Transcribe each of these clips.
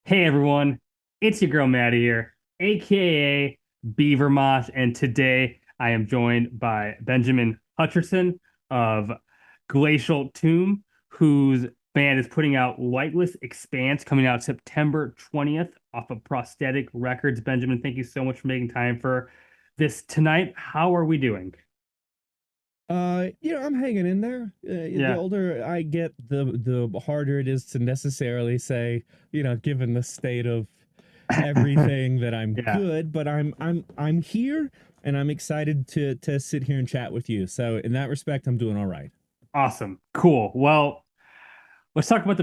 Hey everyone, it's your girl Maddie here, aka Beaver Moss, and today I am joined by Benjamin Hutcherson of Glacial Tomb, whose band is putting out Lightless Expanse coming out September 20th off of Prosthetic Records. Benjamin, thank you so much for making time for this tonight. How are we doing? I'm hanging in there. The Yeah, older I get, the harder it is to necessarily say, given the state of everything that I'm yeah, good, but I'm here and I'm excited to sit here and chat with you. So in that respect, I'm doing all right. awesome, cool. Well, let's talk about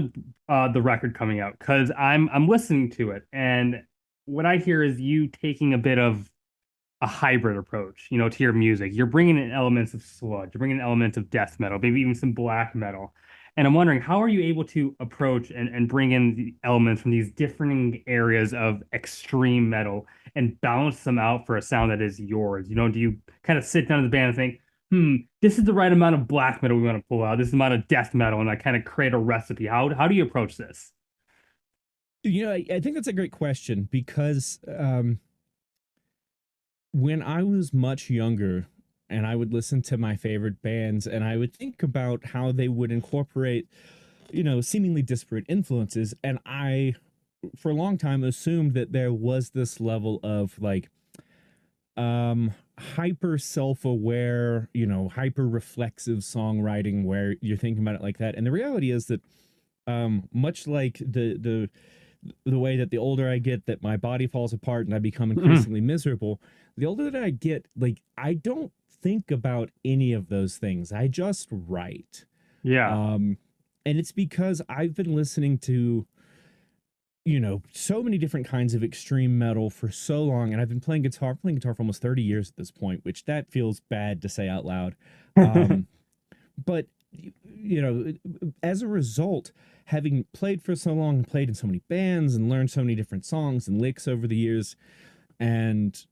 the record coming out because I'm listening to it, and what I hear is you taking a bit of a hybrid approach, to your music. You're bringing in elements of sludge, you're bringing in elements of death metal, maybe even some black metal. And I'm wondering, how are you able to approach and bring in the elements from these differing areas of extreme metal and balance them out for a sound that is yours? Do you kind of sit down as a band and think, this is the right amount of black metal we want to pull out, this amount of death metal, and I kind of create a recipe? How do you approach this? I think that's a great question because when I was much younger and I would listen to my favorite bands and I would think about how they would incorporate, seemingly disparate influences. And I, for a long time, assumed that there was this level of like, hyper self-aware, hyper reflexive songwriting where you're thinking about it like that. And the reality is that much like the way that the older I get, that my body falls apart and I become increasingly miserable, the older that I get, like I don't think about any of those things. I just write. Yeah. Um, and it's because I've been listening to, so many different kinds of extreme metal for so long, and I've been playing guitar for almost 30 years at this point, which that feels bad to say out loud. Um, but as a result, having played for so long and played in so many bands and learned so many different songs and licks over the years, and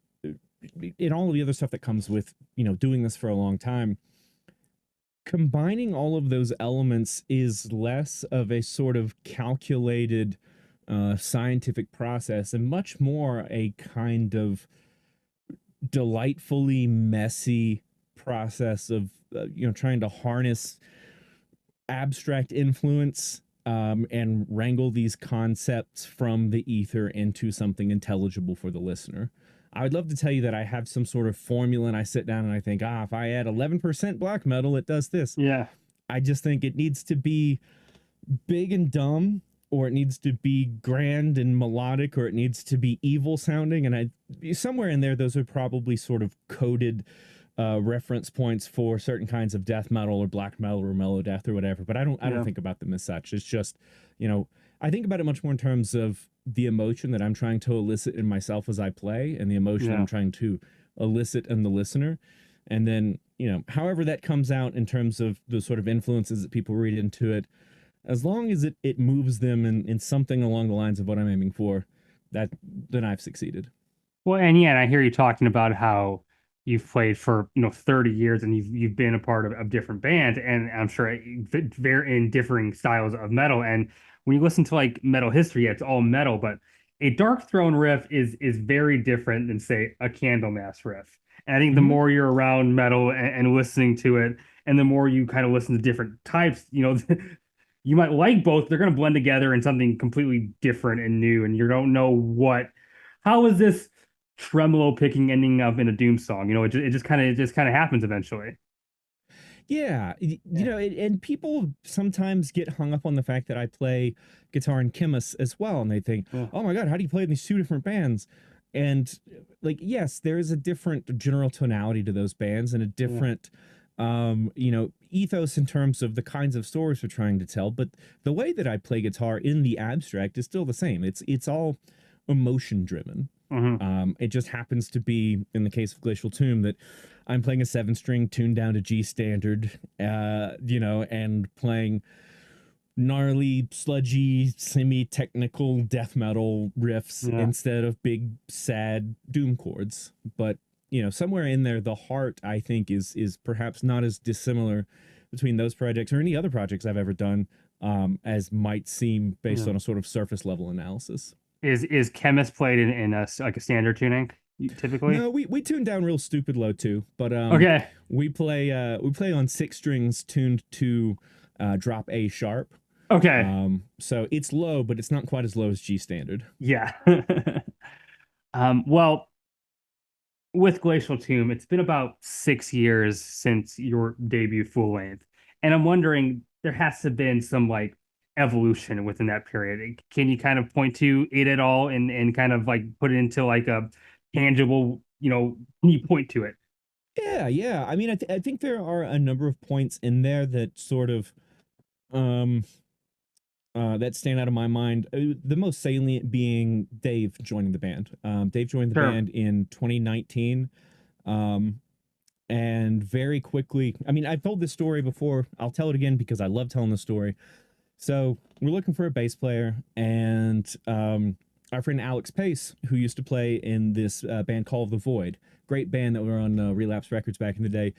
in all of the other stuff that comes with doing this for a long time, combining all of those elements is less of a sort of calculated scientific process and much more a kind of delightfully messy process of trying to harness abstract influence and wrangle these concepts from the ether into something intelligible for the listener. I would love to tell you that I have some sort of formula and I sit down and I think, if I add 11% black metal, it does this. Yeah. I just think it needs to be big and dumb, or it needs to be grand and melodic, or it needs to be evil sounding. And somewhere in there, those are probably sort of coded reference points for certain kinds of death metal or black metal or mellow death or whatever. But I don't Yeah. think about them as such. It's just, I think about it much more in terms of the emotion that I'm trying to elicit in myself as I play, and the emotion I'm Yeah. trying to elicit in the listener. And then, however that comes out in terms of the sort of influences that people read into it, as long as it moves them in something along the lines of what I'm aiming for, that then I've succeeded. Well, and yeah, and I hear you talking about how you've played for 30 years and you've been a part of different bands, and I'm sure very in differing styles of metal. And when you listen to like metal history, yeah, it's all metal, but a Dark Throne riff is very different than say a Candlemass riff. And I think the Mm-hmm. more you're around metal and listening to it, and the more you kind of listen to different types, you might like both. They're going to blend together in something completely different and new, and you don't know how is this tremolo picking ending up in a Doom song. It just kind of happens eventually. Yeah, Yeah. and people sometimes get hung up on the fact that I play guitar in Khemmis as well, and they think, Yeah. "Oh my God, how do you play in these two different bands?" And like, yes, there is a different general tonality to those bands and a Yeah. different, ethos in terms of the kinds of stories we're trying to tell. But the way that I play guitar in the abstract is still the same. It's all emotion driven. Hmm. It just happens to be, in the case of Glacial Tomb, that I'm playing a 7 string tuned down to G standard, and playing gnarly, sludgy, semi technical death metal riffs Yeah. instead of big, sad doom chords. But, somewhere in there, the heart, I think, is perhaps not as dissimilar between those projects or any other projects I've ever done as might seem based Yeah. on a sort of surface level analysis. Is Khemmis played in like a standard tuning typically? No, we tune down real stupid low too, but Okay. we play on six strings tuned to drop A sharp. Okay. So it's low, but it's not quite as low as G standard. Yeah. Well, with Glacial Tomb, it's been about 6 years since your debut full length. And I'm wondering, there has to have been some like evolution within that period. Can you kind of point to it at all and kind of like put it into like a tangible, can you point to it? Yeah, yeah. I mean, I think there are a number of points in there that sort of um that stand out of my mind. The most salient being Dave joining the band. Dave joined the Sure. band in 2019. Um, and very quickly, I mean, I've told this story before. I'll tell it again because I love telling the story. So we're looking for a bass player, and our friend Alex Pace, who used to play in this band called The Void, great band that were on Relapse Records back in the day.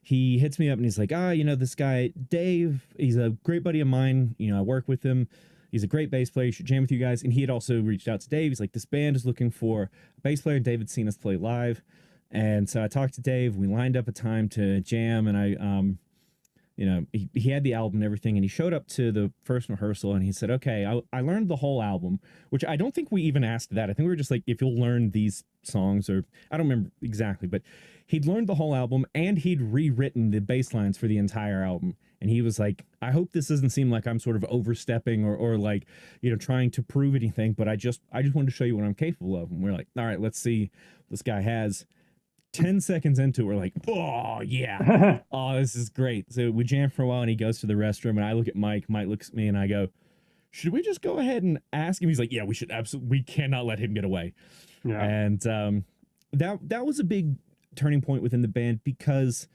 He hits me up and he's like, this guy Dave, he's a great buddy of mine. I work with him. He's a great bass player. You should jam with you guys. And he had also reached out to Dave. He's like, this band is looking for a bass player. David's seen us play live. And so I talked to Dave. We lined up a time to jam, and he had the album and everything, and he showed up to the first rehearsal and he said, okay, I learned the whole album, which I don't think we even asked that. I think we were just like, if you'll learn these songs, or I don't remember exactly, but he'd learned the whole album and he'd rewritten the bass lines for the entire album. And he was like, I hope this doesn't seem like I'm sort of overstepping or like, trying to prove anything, but I just wanted to show you what I'm capable of. And we're like, all right, let's see what this guy has. 10 seconds into it, we're like, oh, yeah. Oh, this is great. So we jam for a while and he goes to the restroom and I look at Mike. Mike looks at me and I go, should we just go ahead and ask him? He's like, yeah, we should absolutely, we cannot let him get away. Yeah. And that was a big turning point within the band because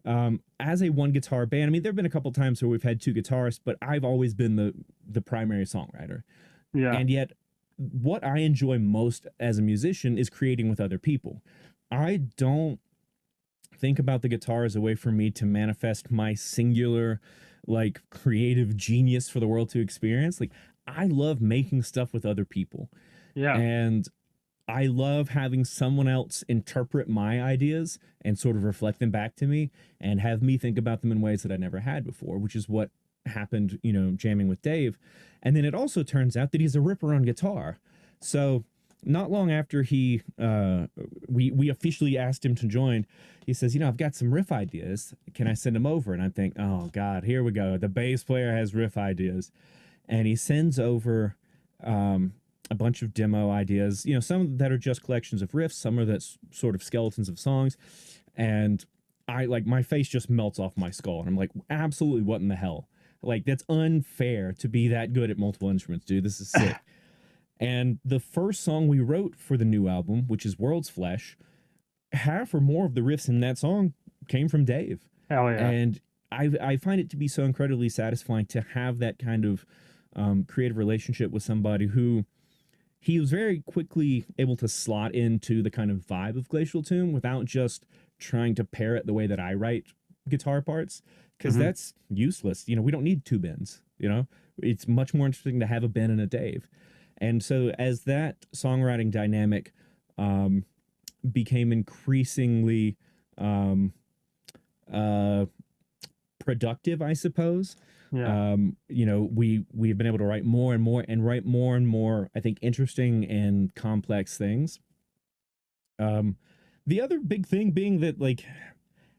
as a one guitar band, I mean, there have been a couple times where we've had two guitarists, but I've always been the primary songwriter. Yeah. And yet, what I enjoy most as a musician is creating with other people. I don't think about the guitar as a way for me to manifest my singular, like, creative genius for the world to experience. Like, I love making stuff with other people. Yeah. And I love having someone else interpret my ideas and sort of reflect them back to me and have me think about them in ways that I never had before, which is what happened, jamming with Dave. And then it also turns out that he's a ripper on guitar. So not long after we officially asked him to join, he says, I've got some riff ideas. Can I send them over? And I think, oh God, here we go. The bass player has riff ideas. And he sends over a bunch of demo ideas, some that are just collections of riffs, some are that's sort of skeletons of songs. And I like my face just melts off my skull. And I'm like, absolutely, what in the hell? Like, that's unfair to be that good at multiple instruments, dude. This is sick. And the first song we wrote for the new album, which is World's Flesh, half or more of the riffs in that song came from Dave. Hell yeah. And I find it to be so incredibly satisfying to have that kind of creative relationship with somebody who he was very quickly able to slot into the kind of vibe of Glacial Tomb without just trying to parrot the way that I write guitar parts, because that's useless. We don't need two bends. It's much more interesting to have a Ben and a Dave. And so as that songwriting dynamic became increasingly productive, I suppose, Yeah. we've been able to write more and more and more, I think, interesting and complex things. The other big thing being that, like,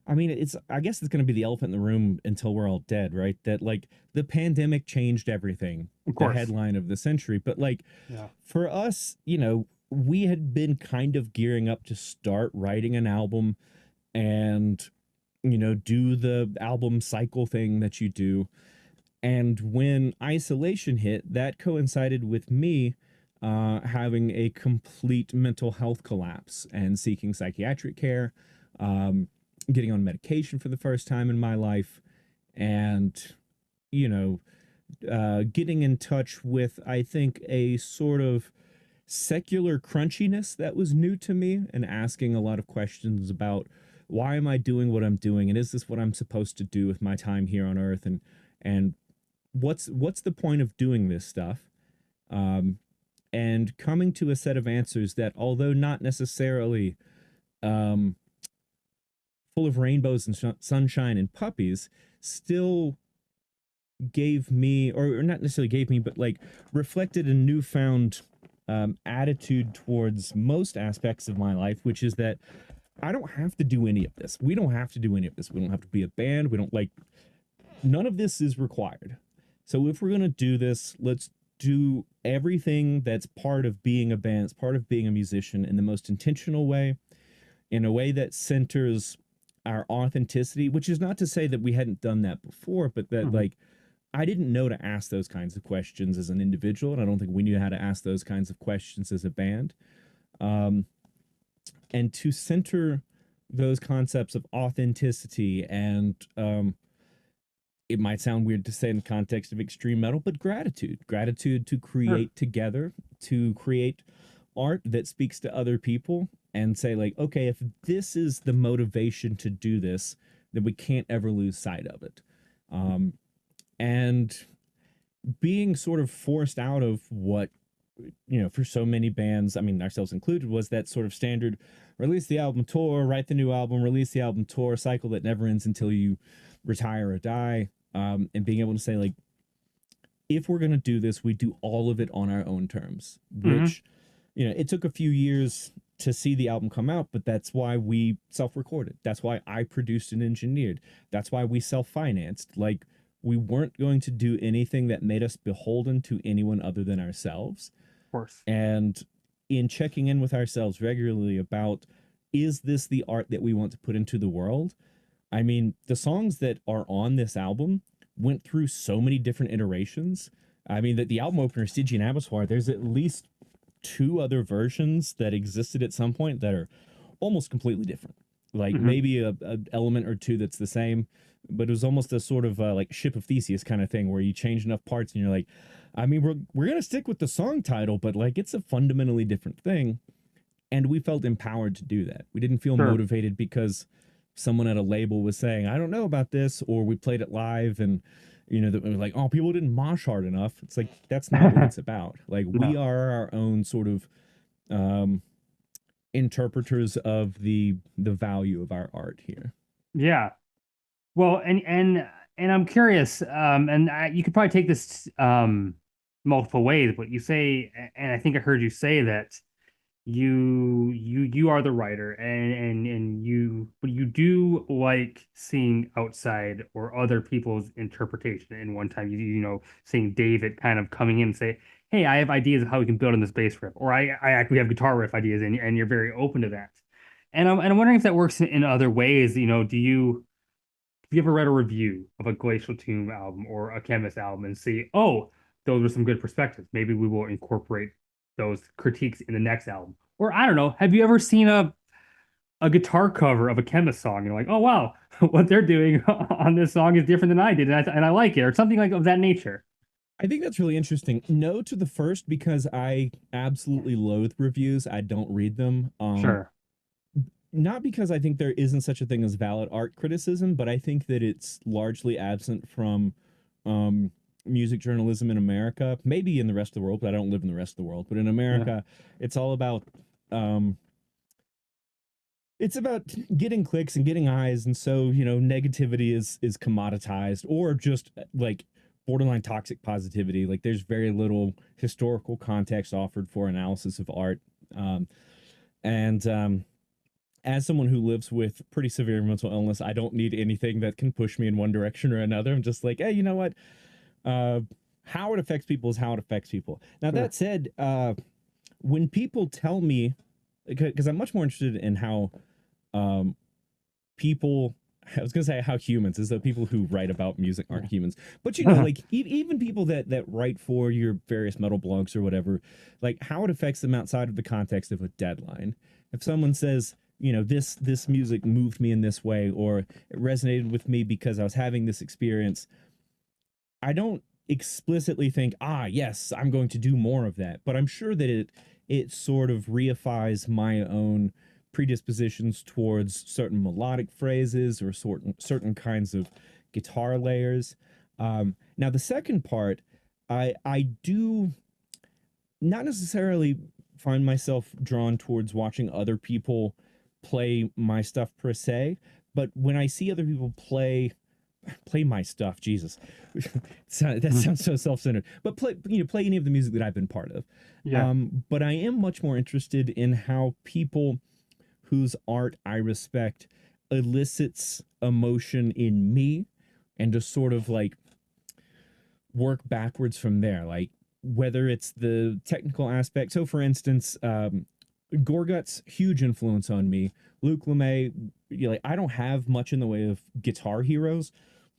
I mean, I guess it's going to be the elephant in the room until we're all dead, right? That, like, the pandemic changed everything, Of the course. headline of the century. But, like, Yeah. for us, we had been kind of gearing up to start writing an album and, do the album cycle thing that you do. And when isolation hit, that coincided with me having a complete mental health collapse and seeking psychiatric care. Getting on medication for the first time in my life, and getting in touch with, I think, a sort of secular crunchiness that was new to me, and asking a lot of questions about why am I doing what I'm doing, and is this what I'm supposed to do with my time here on Earth, and what's the point of doing this stuff. and coming to a set of answers that, although not necessarily um, full of rainbows and sunshine and puppies, still gave me, or not necessarily gave me, but like reflected a newfound attitude towards most aspects of my life, which is that I don't have to do any of this. We don't have to do any of this. We don't have to be a band. We don't like, none of this is required. So if we're going to do this, let's do everything that's part of being a band, it's part of being a musician in the most intentional way, in a way that centers our authenticity, which is not to say that we hadn't done that before, but that Mhm. like I didn't know to ask those kinds of questions as an individual, and I don't think we knew how to ask those kinds of questions as a band. Um, and to center those concepts of authenticity and it might sound weird to say in the context of extreme metal, but gratitude to Sure. create together, to create art that speaks to other people and say like, okay, if this is the motivation to do this, then we can't ever lose sight of it. And being sort of forced out of what, you know, for so many bands, I mean ourselves included, was that sort of standard release the album, tour, write the new album, release the album, tour cycle that never ends until you retire or die. And being able to say like, if we're going to do this, we do all of it on our own terms, Hmm. which, you know, it took a few years to see the album come out, but that's why we self-recorded. That's why I produced and engineered. That's why we self-financed. Like, we weren't going to do anything that made us beholden to anyone other than ourselves. Of course. And in checking in with ourselves regularly about, is this the art that we want to put into the world? I mean, the songs that are on this album went through so many different iterations. I mean, that the album opener, Stygian Abysswar, there's at least two other versions that existed at some point that are almost completely different. Like Hmm. maybe a element or two that's the same, but it was almost a sort of like Ship of Theseus kind of thing where you change enough parts and you're like, I mean, we're gonna stick with the song title, but like it's a fundamentally different thing. And we felt empowered to do that. We didn't feel Sure. motivated because someone at a label was saying, I don't know about this, or we played it live and you know, that was like, oh, people didn't mosh hard enough. It's like that's not what it's about. Like we No. are our own sort of um interpreters of the value of our art here. Yeah. Well, and I'm curious, and you could probably take this multiple ways, but you say, and I think I heard you say that you are the writer, and but you do like seeing outside or other people's interpretation. And one time, you know, seeing David kind of coming in and say, "Hey, I have ideas of how we can build on this bass riff," or I actually have guitar riff ideas, and you're very open to that. And I'm wondering if that works in other ways. You know, have you ever read a review of a Glacial Tomb album or a Khemmis album and see, oh, those are some good perspectives. Maybe we will incorporate those critiques in the next album. Or I don't know, have you ever seen a guitar cover of a Khemmis song? You're like, oh wow, what they're doing on this song is different than I did, and I like it, or something like of that nature. I think that's really interesting. No to the first because I absolutely loathe reviews. I don't read them. Sure. Not because I think there isn't such a thing as valid art criticism, but I think that it's largely absent from um, music journalism in America, maybe in the rest of the world, but I don't live in the rest of the world. But in Yeah. America, it's all about um, it's about getting clicks and getting eyes, and so you know, negativity is commoditized or just like borderline toxic positivity. Like there's very little historical context offered for analysis of art, and as someone who lives with pretty severe mental illness, I don't need anything that can push me in one direction or another. I'm just like, hey, you know what? Uh, how it affects people is how it affects people. Now, Sure. that said, when people tell me, because I'm much more interested in how um, people, I was gonna say how humans, as though people who write about music aren't humans. But you know, Yeah. like even people that write for your various metal blogs or whatever, like how it affects them outside of the context of a deadline. If someone says, you know, this music moved me in this way, or it resonated with me because I was having this experience, I don't explicitly think, ah, yes, I'm going to do more of that. But I'm sure that it sort of reifies my own predispositions towards certain melodic phrases or certain kinds of guitar layers. Now the second part, I do not necessarily find myself drawn towards watching other people play my stuff per se, but when I see other people play my stuff, Jesus, that Mhm. sounds so self-centered, but play any of the music that I've been part of. Yeah. But I am much more interested in how people whose art I respect elicits emotion in me, and just sort of like work backwards from there. Like whether it's the technical aspect. So, for instance, Gorgut's huge influence on me. Luke LeMay, like I don't have much in the way of guitar heroes,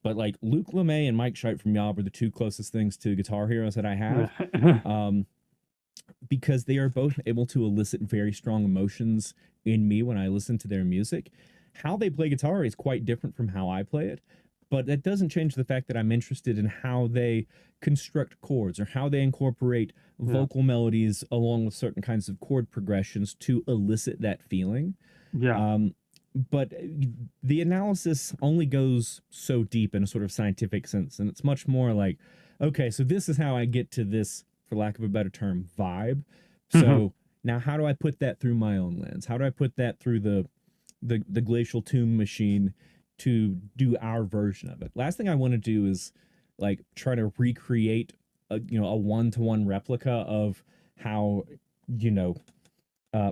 but like Luke LeMay and Mike Scheidt from Yob are the two closest things to guitar heroes that I have. Um, because they are both able to elicit very strong emotions in me when I listen to their music. How they play guitar is quite different from how I play it, but that doesn't change the fact that I'm interested in how they construct chords or how they incorporate Yeah. vocal melodies along with certain kinds of chord progressions to elicit that feeling. Yeah. Um, but the analysis only goes so deep in a sort of scientific sense, and it's much more like, okay, so this is how I get to this, for lack of a better term, vibe. Mhm. So now, how do I put that through my own lens? How do I put that through the Glacial Tomb machine to do our version of it? Last thing I want to do is like try to recreate a one-to-one replica of how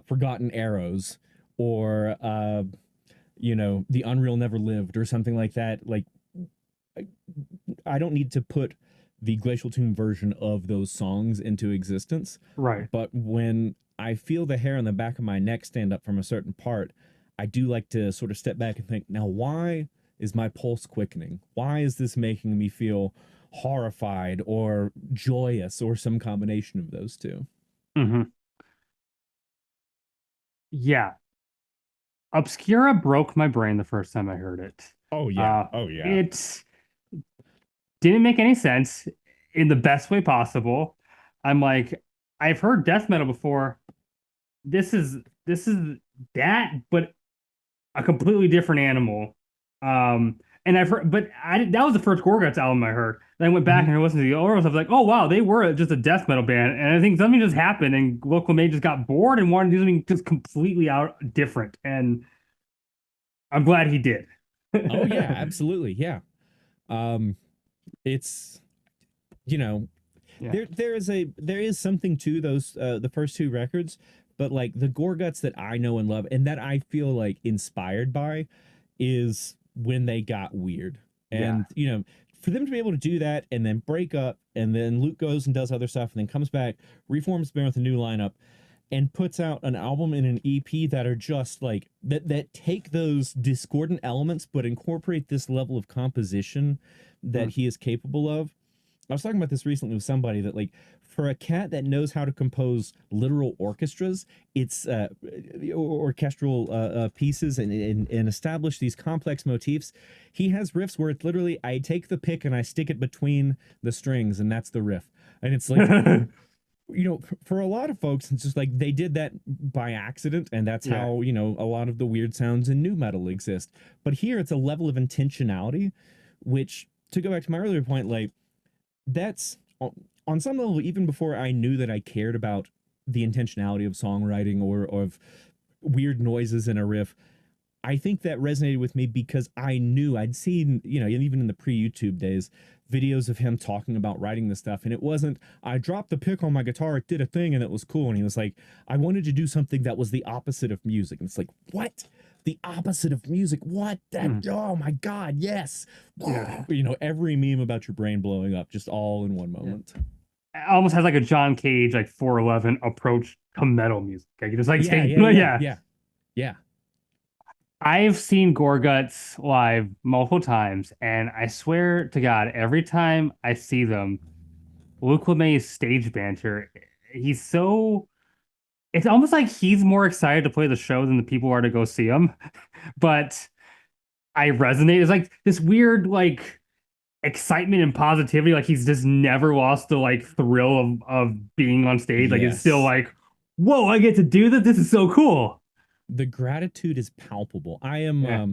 Forgotten Arrows or The Unreal Never Lived or something like that. Like I, I don't need to put the Glacial Tomb version of those songs into existence, Right. but when I feel the hair on the back of my neck stand up from a certain part, I do like to sort of step back and think, now why is my pulse quickening? Why is this making me feel horrified or joyous or some combination of those two? Hmm. Yeah. Obscura broke my brain the first time I heard it. Oh yeah. Uh, Oh yeah. it didn't make any sense in the best way possible. I'm like, I've heard death metal before. This is this is that, but a completely different animal. And I've heard, but I that was the first Gorguts album I heard. Then I went back Mhm. and I listened to the older ones. I was like, oh wow, they were just a death metal band. And I think something just happened, and Local May just got bored and wanted to do something just completely out different. And I'm glad he did. Oh yeah, absolutely. Yeah. Um it's you know, Yeah. there is something to those the first two records, but like the Gorguts that I know and love and that I feel like inspired by is when they got weird. Yeah. And for them to be able to do that and then break up and then Luke goes and does other stuff and then comes back, reforms the band with a new lineup and puts out an album and an EP that are just like that take those discordant elements but incorporate this level of composition that Mm. he is capable of. I was talking about this recently with somebody that like for a cat that knows how to compose literal orchestras, it's orchestral pieces and establish these complex motifs. He has riffs where it's literally I take the pick and I stick it between the strings and that's the riff. And it's like for a lot of folks, it's just like they did that by accident, and that's Yeah. how a lot of the weird sounds in new metal exist. But here, it's a level of intentionality, which, to go back to my earlier point, like that's on some level, even before I knew that I cared about the intentionality of songwriting or of weird noises in a riff. I think that resonated with me because I knew I'd seen, even in the pre-YouTube days, videos of him talking about writing this stuff. And it wasn't, I dropped the pick on my guitar, it did a thing and it was cool. And he was like, I wanted to do something that was the opposite of music. And it's like, what? The opposite of music? What? That, Mm. oh my God, yes. Yeah. Every meme about your brain blowing up just all in one Yeah. moment. Almost has like a John Cage, like 411 approach to metal music. Like, you just like Yeah, take, yeah, yeah, yeah. yeah, yeah. I've seen Gorguts live multiple times, and I swear to God, every time I see them, Luke LeMay's stage banter, he's so it's almost like he's more excited to play the show than the people are to go see him. But I resonate. It's like this weird, like excitement and positivity. Like he's just never lost the like thrill of being on stage. Like it's still Yes. like, whoa, I get to do this. This is so cool. The gratitude is palpable. I am Yeah.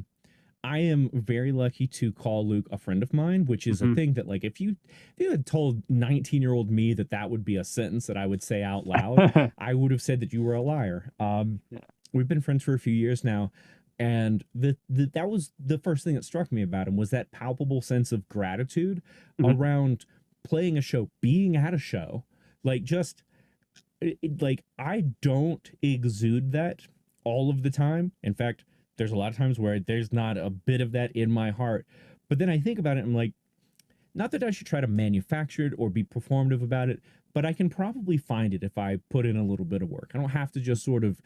I am very lucky to call Luke a friend of mine, which is a Hmm. thing that, like, if you had told 19-year-old me that that would be a sentence that I would say out loud, I would have said that you were a liar. Yeah. We've been friends for a few years now, and that was the first thing that struck me about him, was that palpable sense of gratitude Mhm. around playing a show, being at a show, like just like I don't exude that all of the time. In fact, there's a lot of times where there's not a bit of that in my heart. But then I think about it, I'm like, not that I should try to manufacture it or be performative about it, but I can probably find it if I put in a little bit of work. I don't have to just sort of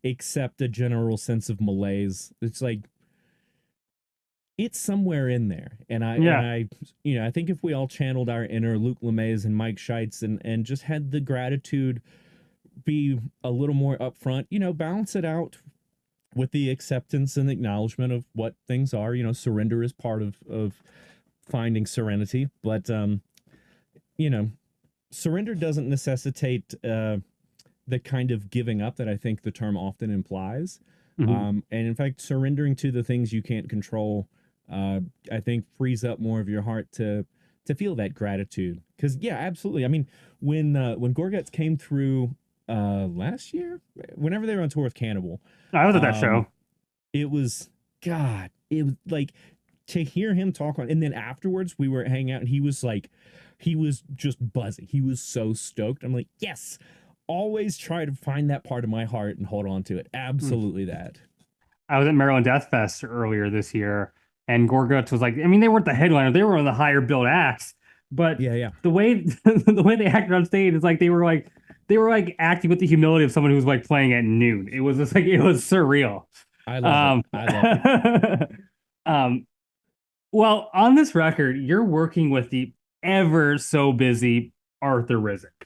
accept a general sense of malaise. It's like it's somewhere in there. Yeah. I think if we all channeled our inner Luke LeMays and Mike Scheitz and just had the gratitude, be a little more upfront, balance it out with the acceptance and acknowledgement of what things are. Surrender is part of finding serenity, but you know, surrender doesn't necessitate the kind of giving up that I think the term often implies. Hmm. And in fact, surrendering to the things you can't control, I think frees up more of your heart to feel that gratitude. Because yeah, absolutely. I mean, when Gorguts came through last year, whenever they were on tour with Cannibal, I was at that um, show. it was God. It was like to hear him talk on, and then afterwards we were hanging out, and he was just buzzing. He was so stoked. I'm like, yes. Always try to find that part of my heart and hold on to it. Mm. Absolutely that. I was at Maryland Death Fest earlier this year, and Gorguts was like, I mean, they weren't the headliner, they were one of the higher billed acts, but Yeah, yeah. the way the way they acted on stage is like they were like acting with the humility of someone who was like playing at noon. It was just like it was surreal. I love it. Um, I love it. um, well, on this record, you're working with the ever so busy Arthur Rizek.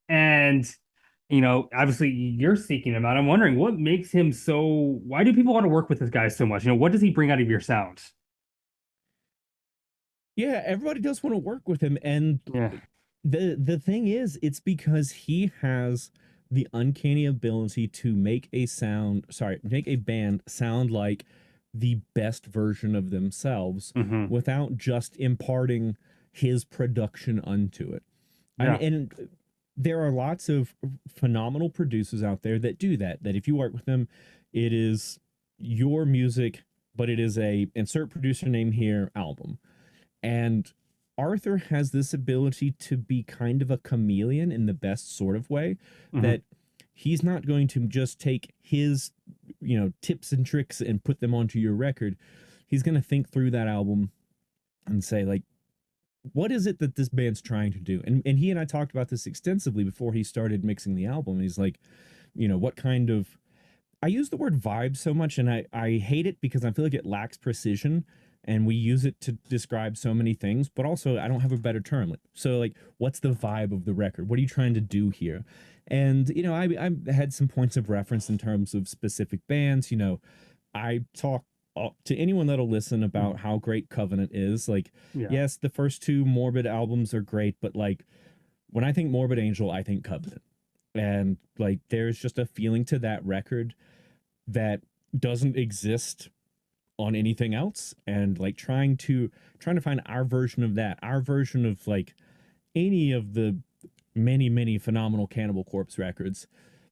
And, obviously you're seeking him out. I'm wondering what makes him so, why do people want to work with this guy so much? What does he bring out of your sound? Yeah, everybody does want to work with him, and Yeah. the thing is, it's because he has the uncanny ability to make a band sound like the best version of themselves Hmm. without just imparting his production unto it. Yeah. And there are lots of phenomenal producers out there that do that. That if you work with them, it is your music, but it is a insert producer name here album. And Arthur has this ability to be kind of a chameleon in the best sort of way, Hmm. that he's not going to just take his, tips and tricks and put them onto your record. He's going to think through that album and say, like, what is it that this band's trying to do? And he and I talked about this extensively before he started mixing the album. He's like, what kind of, I use the word vibe so much, and I hate it because I feel like it lacks precision, and we use it to describe so many things, but also I don't have a better term. So like, what's the vibe of the record? What are you trying to do here? And I had some points of reference in terms of specific bands. I talk to anyone that'll listen about how great Covenant is. Like, Yeah. yes, the first two Morbid albums are great, but like when I think Morbid Angel, I think Covenant. And like there's just a feeling to that record that doesn't exist on anything else, and like trying to find our version of that, our version of like any of the many phenomenal Cannibal Corpse records,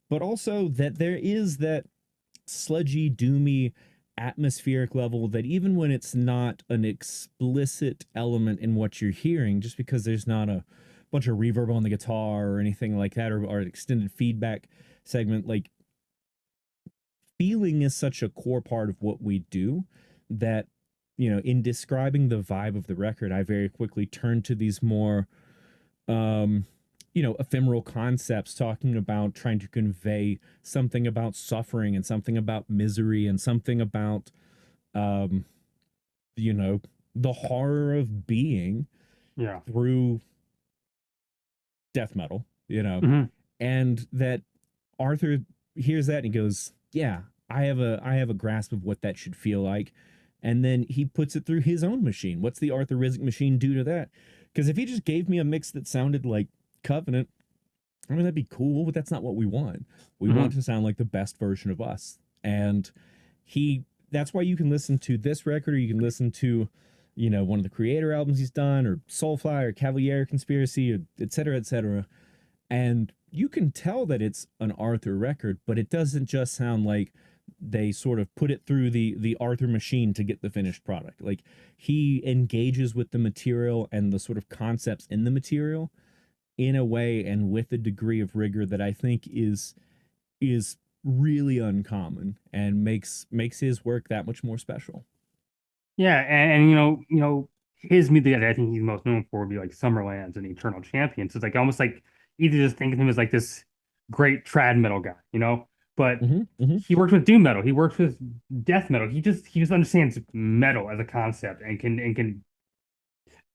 but also that there is that sludgy, doomy, atmospheric level that even when it's not an explicit element in what you're hearing, just because there's not a bunch of reverb on the guitar or anything like that, or an extended feedback segment, like feeling is such a core part of what we do that, in describing the vibe of the record, I very quickly turn to these more ephemeral concepts, talking about trying to convey something about suffering and something about misery and something about um, you know, the horror of being Yeah. through death metal, Hmm. and that Arthur hears that and he goes, "Yeah, I have a grasp of what that should feel like." And then he puts it through his own machine. What's the Arthur Rizek machine do to that? Because if he just gave me a mix that sounded like Covenant, I mean, that'd be cool, but that's not what we want. We Hmm. want to sound like the best version of us. And he that's why you can listen to this record, or you can listen to, one of the Creator albums he's done, or Soulfly, or Cavalier Conspiracy, or et cetera, et cetera. And you can tell that it's an Arthur record, but it doesn't just sound like they sort of put it through the Arthur machine to get the finished product. Like, he engages with the material and the sort of concepts in the material in a way and with a degree of rigor that I think is really uncommon and makes his work that much more special. Yeah, and his music that I think he's most known for would be like Summerlands and Eternal Champion. So it's like almost like easy to just think of him as like this great trad metal guy, But Mm-hmm, mm-hmm. he works with doom metal, he works with death metal. He just understands metal as a concept and can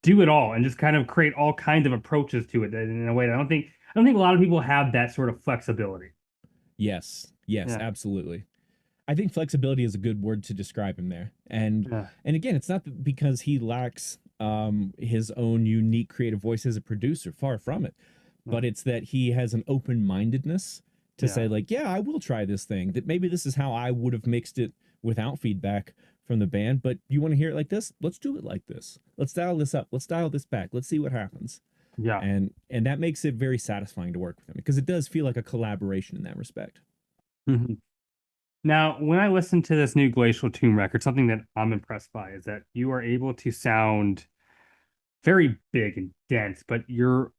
do it all and just kind of create all kinds of approaches to it in a way that I don't think a lot of people have that sort of flexibility. Yes, yes, Yeah, absolutely. I think flexibility is a good word to describe him there. yeah, And again, it's not because he lacks his own unique creative voice as a producer, far from it. yeah, But it's that he has an open-mindedness to yeah, say, like, yeah, I will try this thing. That maybe this is how I would have mixed it without feedback from the band, but you want to hear it like this? Let's do it like this. Let's dial this up. Let's dial this back. Let's see what happens. yeah. And that makes it very satisfying to work with him because it does feel like a collaboration in that respect. Mhm. Now, when I listen to this new Glacial Tomb record, something that I'm impressed by is that you are able to sound very big and dense, but you're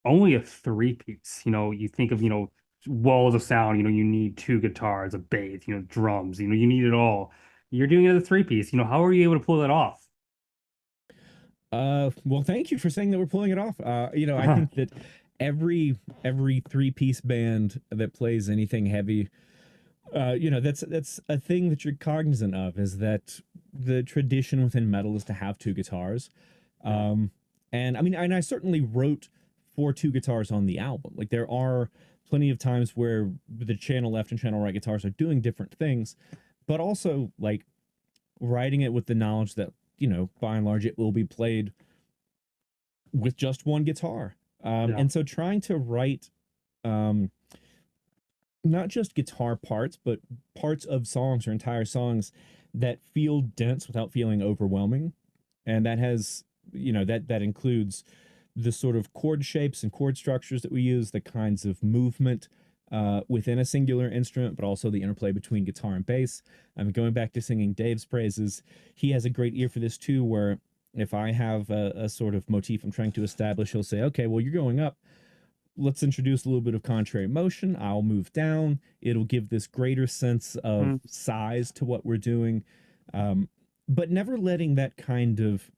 only a three piece. You think of, walls of sound, you need two guitars, a bass, drums, you need it all. You're doing it as a three piece. How are you able to pull that off? Well, thank you for saying that we're pulling it off. I think that every three-piece band that plays anything heavy, that's a thing that you're cognizant of, is that the tradition within metal is to have two guitars. Yeah, Um, and I mean, and I certainly wrote for two guitars on the album. Like, there are plenty of times where the channel left and channel right guitars are doing different things, but also like writing it with the knowledge that, by and large, it will be played with just one guitar. yeah, And so trying to write um, not just guitar parts, but parts of songs or entire songs that feel dense without feeling overwhelming. And that has, that includes the sort of chord shapes and chord structures that we use, the kinds of movement within a singular instrument, but also the interplay between guitar and bass. I'm going back to singing Dave's praises. He has a great ear for this too, where if I have a sort of motif I'm trying to establish, he'll say, okay, well, you're going up. Let's introduce a little bit of contrary motion. I'll move down. It'll give this greater sense of mm, size to what we're doing. Um, but never letting that kind of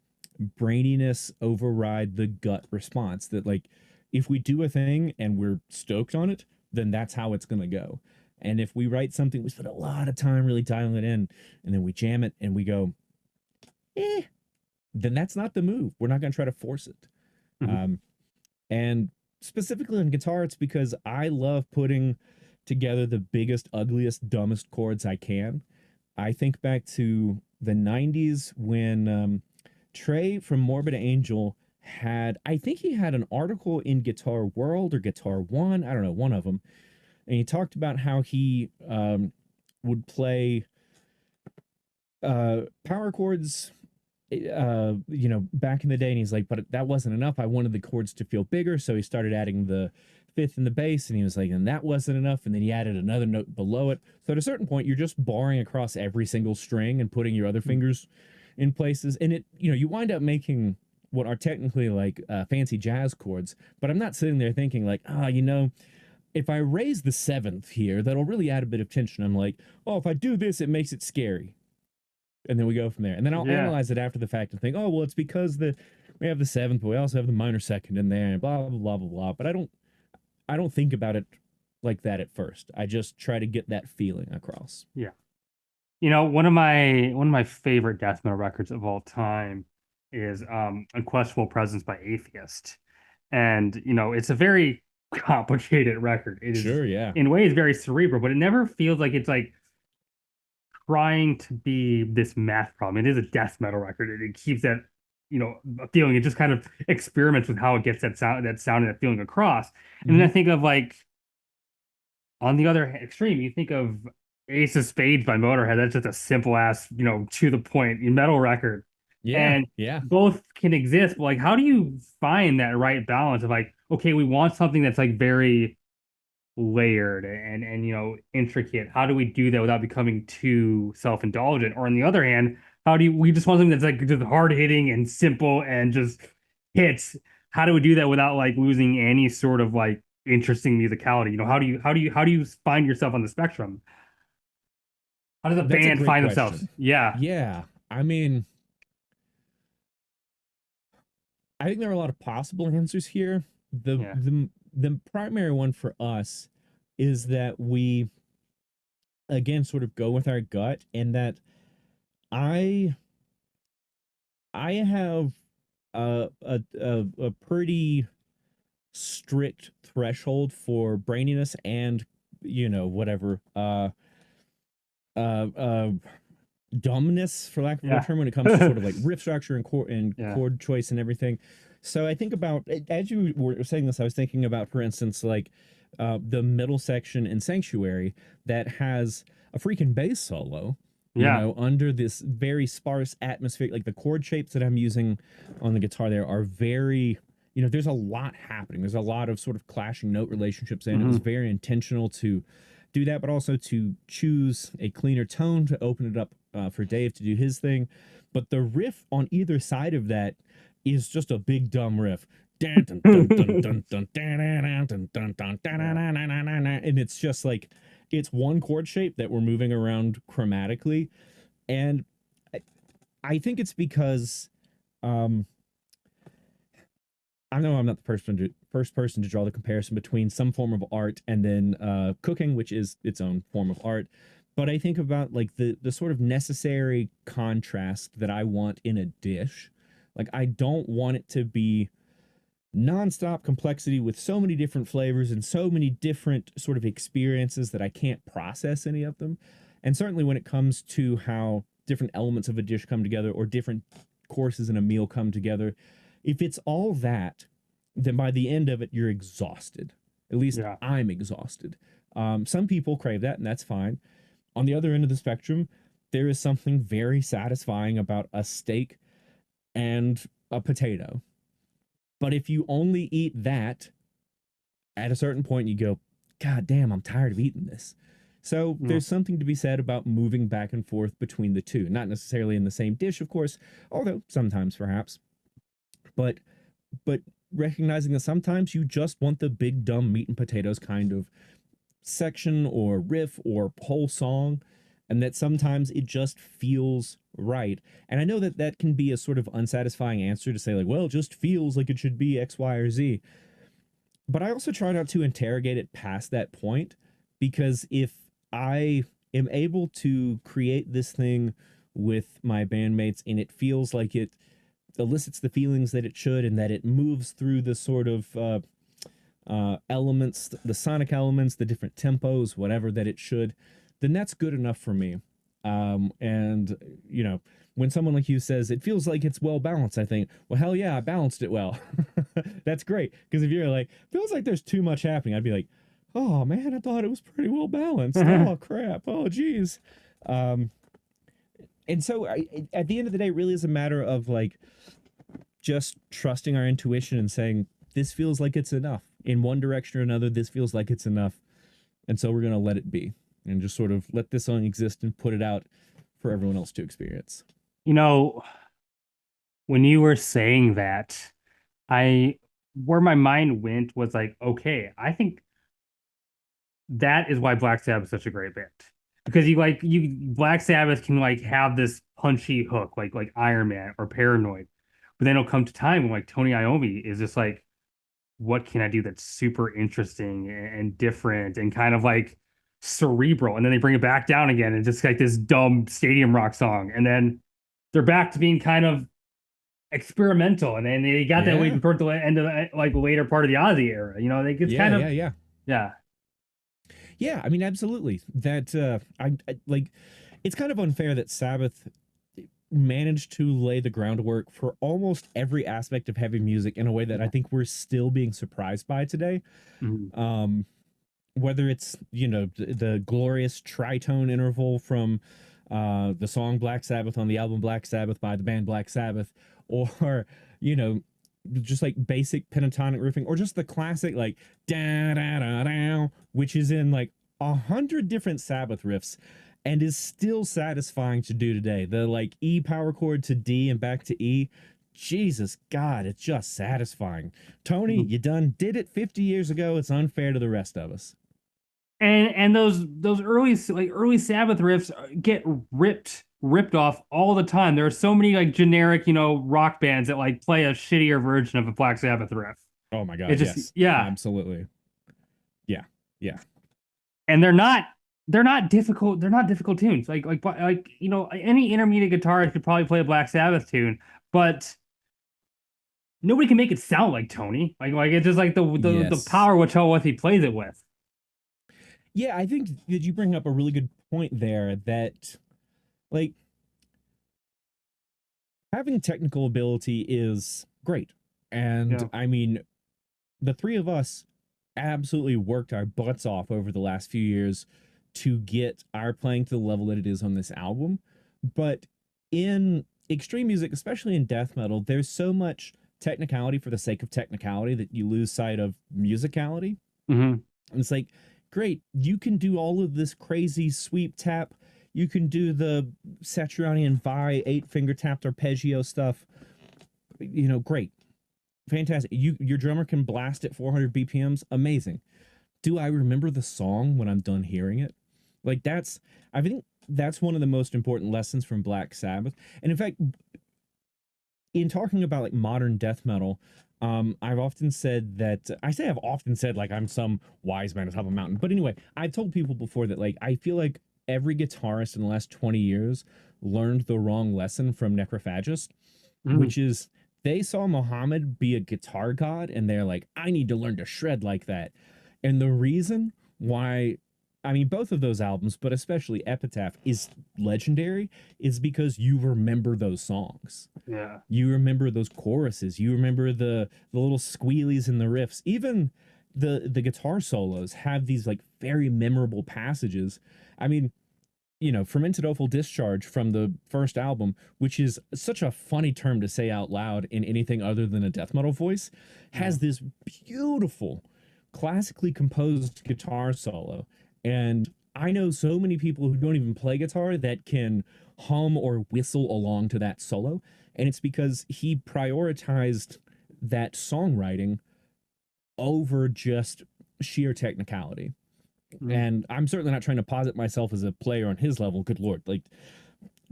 braininess override the gut response that, like, if we do a thing and we're stoked on it, then that's how it's going to go. And if we write something, we spend a lot of time really dialing it in, and then we jam it and we go, eh, then that's not the move. We're not going to try to force it. mhm, Um, and specifically on guitar, it's because I love putting together the biggest, ugliest, dumbest chords I can. I think back to the 90s when Trey from Morbid Angel had, I think he had an article in Guitar World or Guitar One, I don't know, one of them. And he talked about how he would play power chords back in the day, and he's like, but that wasn't enough. I wanted the chords to feel bigger, so he started adding the fifth and the bass, and he was like, and that wasn't enough, and then he added another note below it. So at a certain point, you're just barring across every single string and putting your other mm, fingers in places, and you wind up making what are technically like fancy jazz chords. But I'm not sitting there thinking like, if I raise the seventh here, that'll really add a bit of tension. I'm like, oh, if I do this, it makes it scary, and then we go from there. And then I'll yeah. analyze it after the fact and think, oh, well, it's because we have the seventh, but we also have the minor second in there, and blah blah blah blah blah. But I don't think about it like that at first. I just try to get that feeling across. Yeah. One of my favorite death metal records of all time is Unquestionable Presence by Atheist. And it's a very complicated record. It is Sure, yeah. in ways very cerebral, but it never feels like it's like trying to be this math problem. It is a death metal record. It keeps that, feeling. It just kind of experiments with how it gets that sound and that feeling across. And then Mm-hmm. I think of like on the other extreme, you think of Ace of Spades by Motorhead. That's just a simple ass, to the point metal record. Yeah, And yeah. both can exist, but like how do you find that right balance of like, okay, we want something that's like very layered and intricate. How do we do that without becoming too self-indulgent? Or on the other hand, how do we just want something that's like just hard hitting and simple and just hits? How do we do that without like losing any sort of like interesting musicality? How do you find yourself on the spectrum? How does a That's a band great find themselves? question. Yeah. Yeah. I mean, I think there are a lot of possible answers here. The Yeah. the the primary one for us is that we again sort of go with our gut, and that I I have a pretty strict threshold for braininess and whatever uh uh dumbness, for lack of a better Yeah. term, when it comes to sort of like riff structure and Yeah. chord choice and everything. So I think about, as you were saying this, I was thinking about, for instance, like the middle section in Sanctuary that has a freaking bass solo, Yeah. under this very sparse atmosphere. Like the chord shapes that I'm using on the guitar there are very, there's a lot happening. There's a lot of sort of clashing note relationships, and it was Hmm. very intentional to do that, but also to choose a cleaner tone to open it up for Dave to do his thing. But the riff on either side of that is just a big dumb riff. And Yeah. it's just like, it's one chord shape that we're moving around chromatically. And I think it's because um, I know I'm not the first person to draw the comparison between some form of art and then cooking, which is its own form of art. But I think about like the sort of necessary contrast that I want in a dish. Like I don't want it to be nonstop complexity with so many different flavors and so many different sort of experiences that I can't process any of them. And certainly when it comes to how different elements of a dish come together, or different courses in a meal come together, if it's all that, then by the end of it, you're exhausted. At least Yeah. I'm exhausted. Some people crave that, and that's fine. On the other end of the spectrum, there is something very satisfying about a steak and a potato. But if you only eat that, at a certain point you go, God damn, I'm tired of eating this. So Mm. there's something to be said about moving back and forth between the two. Not necessarily in the same dish, of course, although sometimes perhaps. But but recognizing that sometimes you just want the big dumb meat and potatoes kind of section or riff or whole song, and that sometimes it just feels right. And I know that that can be a sort of unsatisfying answer to say, like, well, it just feels like it should be X, Y, or Z. But I also try not to interrogate it past that point, because if I am able to create this thing with my bandmates and it feels like it elicits the feelings that it should, and that it moves through the sort of elements, the sonic elements, the different tempos, whatever that it should, then that's good enough for me. And when someone like you says it feels like it's well balanced, I think, well, hell yeah, I balanced it well. That's great. Because if you're like, feels like there's too much happening, I'd be like, oh man, I thought it was pretty well balanced. Oh crap. Oh geez. Um, and so at the end of the day, it really is a matter of like just trusting our intuition and saying, this feels like it's enough. In one direction or another, this feels like it's enough. And so we're going to let it be and just sort of let this song exist and put it out for everyone else to experience. You know, when you were saying that, I where my mind went was like, okay, I think that is why Black Sabbath is such a great band. Because you Black Sabbath can like have this punchy hook like Iron Man or Paranoid. But then it'll come to time when like Tony Iommi is just like, what can I do that's super interesting and different and kind of like cerebral? And then they bring it back down again and just like this dumb stadium rock song. And then they're back to being kind of experimental. And then they got that way Yeah. toward the end of the like later part of the Ozzy era. They it's Yeah, kind yeah, of yeah. yeah. Yeah, I mean, absolutely. That I like. It's kind of unfair that Sabbath managed to lay the groundwork for almost every aspect of heavy music in a way that I Yeah. think we're still being surprised by today. Mhm. Um, whether it's, you know, the glorious tritone interval from the song Black Sabbath on the album Black Sabbath by the band Black Sabbath, or, you know, just like basic pentatonic riffing, or just the classic like da da da da, which is in like 100 different Sabbath riffs and is still satisfying to do today. The like E power chord to D and back to E. Jesus God, it's just satisfying. Tony, you done did it 50 years ago. It's unfair to the rest of us. And those early Sabbath riffs get ripped off all the time. There are so many like generic, rock bands that like play a shittier version of a Black Sabbath riff. Oh my God, It's just yes. yeah. Absolutely. Yeah. Yeah. And they're not difficult. They're not difficult tunes. Any intermediate guitarist could probably play a Black Sabbath tune, but nobody can make it sound like Tony. Like it's just like the Yes. power which what he plays it with. Yeah, I think that you bring up a really good point there that like having technical ability is great. And Yeah. I mean, the three of us absolutely worked our butts off over the last few years to get our playing to the level that it is on this album. But in extreme music, especially in death metal, there's so much technicality for the sake of technicality that you lose sight of musicality. Hmm. And it's like, great, you can do all of this crazy sweep tap. You can do the Satriani Vi 8 finger tapped arpeggio stuff. You know, great. Fantastic. Your drummer can blast at 400 BPMs. Amazing. Do I remember the song when I'm done hearing it? Like I think that's one of the most important lessons from Black Sabbath. And in fact, in talking about like modern death metal, I've often said that I say I've often said like I'm some wise man atop a mountain. But anyway, I've told people before that like I feel like every guitarist in the last 20 years learned the wrong lesson from Necrophagist, Hmm. which is they saw Muhammad be a guitar god and they're like, I need to learn to shred like that. And the reason why, I mean, both of those albums, but especially Epitaph, is legendary is because you remember those songs. Yeah. You remember those choruses. You remember the little squealies in the riffs. Even the guitar solos have these like very memorable passages. I mean, you know, fermented offal discharge from the first album, which is such a funny term to say out loud in anything other than a death metal voice, Yeah. has this beautiful, classically composed guitar solo. And I know so many people who don't even play guitar that can hum or whistle along to that solo. And it's because he prioritized that songwriting over just sheer technicality. Mm. And I'm certainly not trying to posit myself as a player on his level. Good lord, like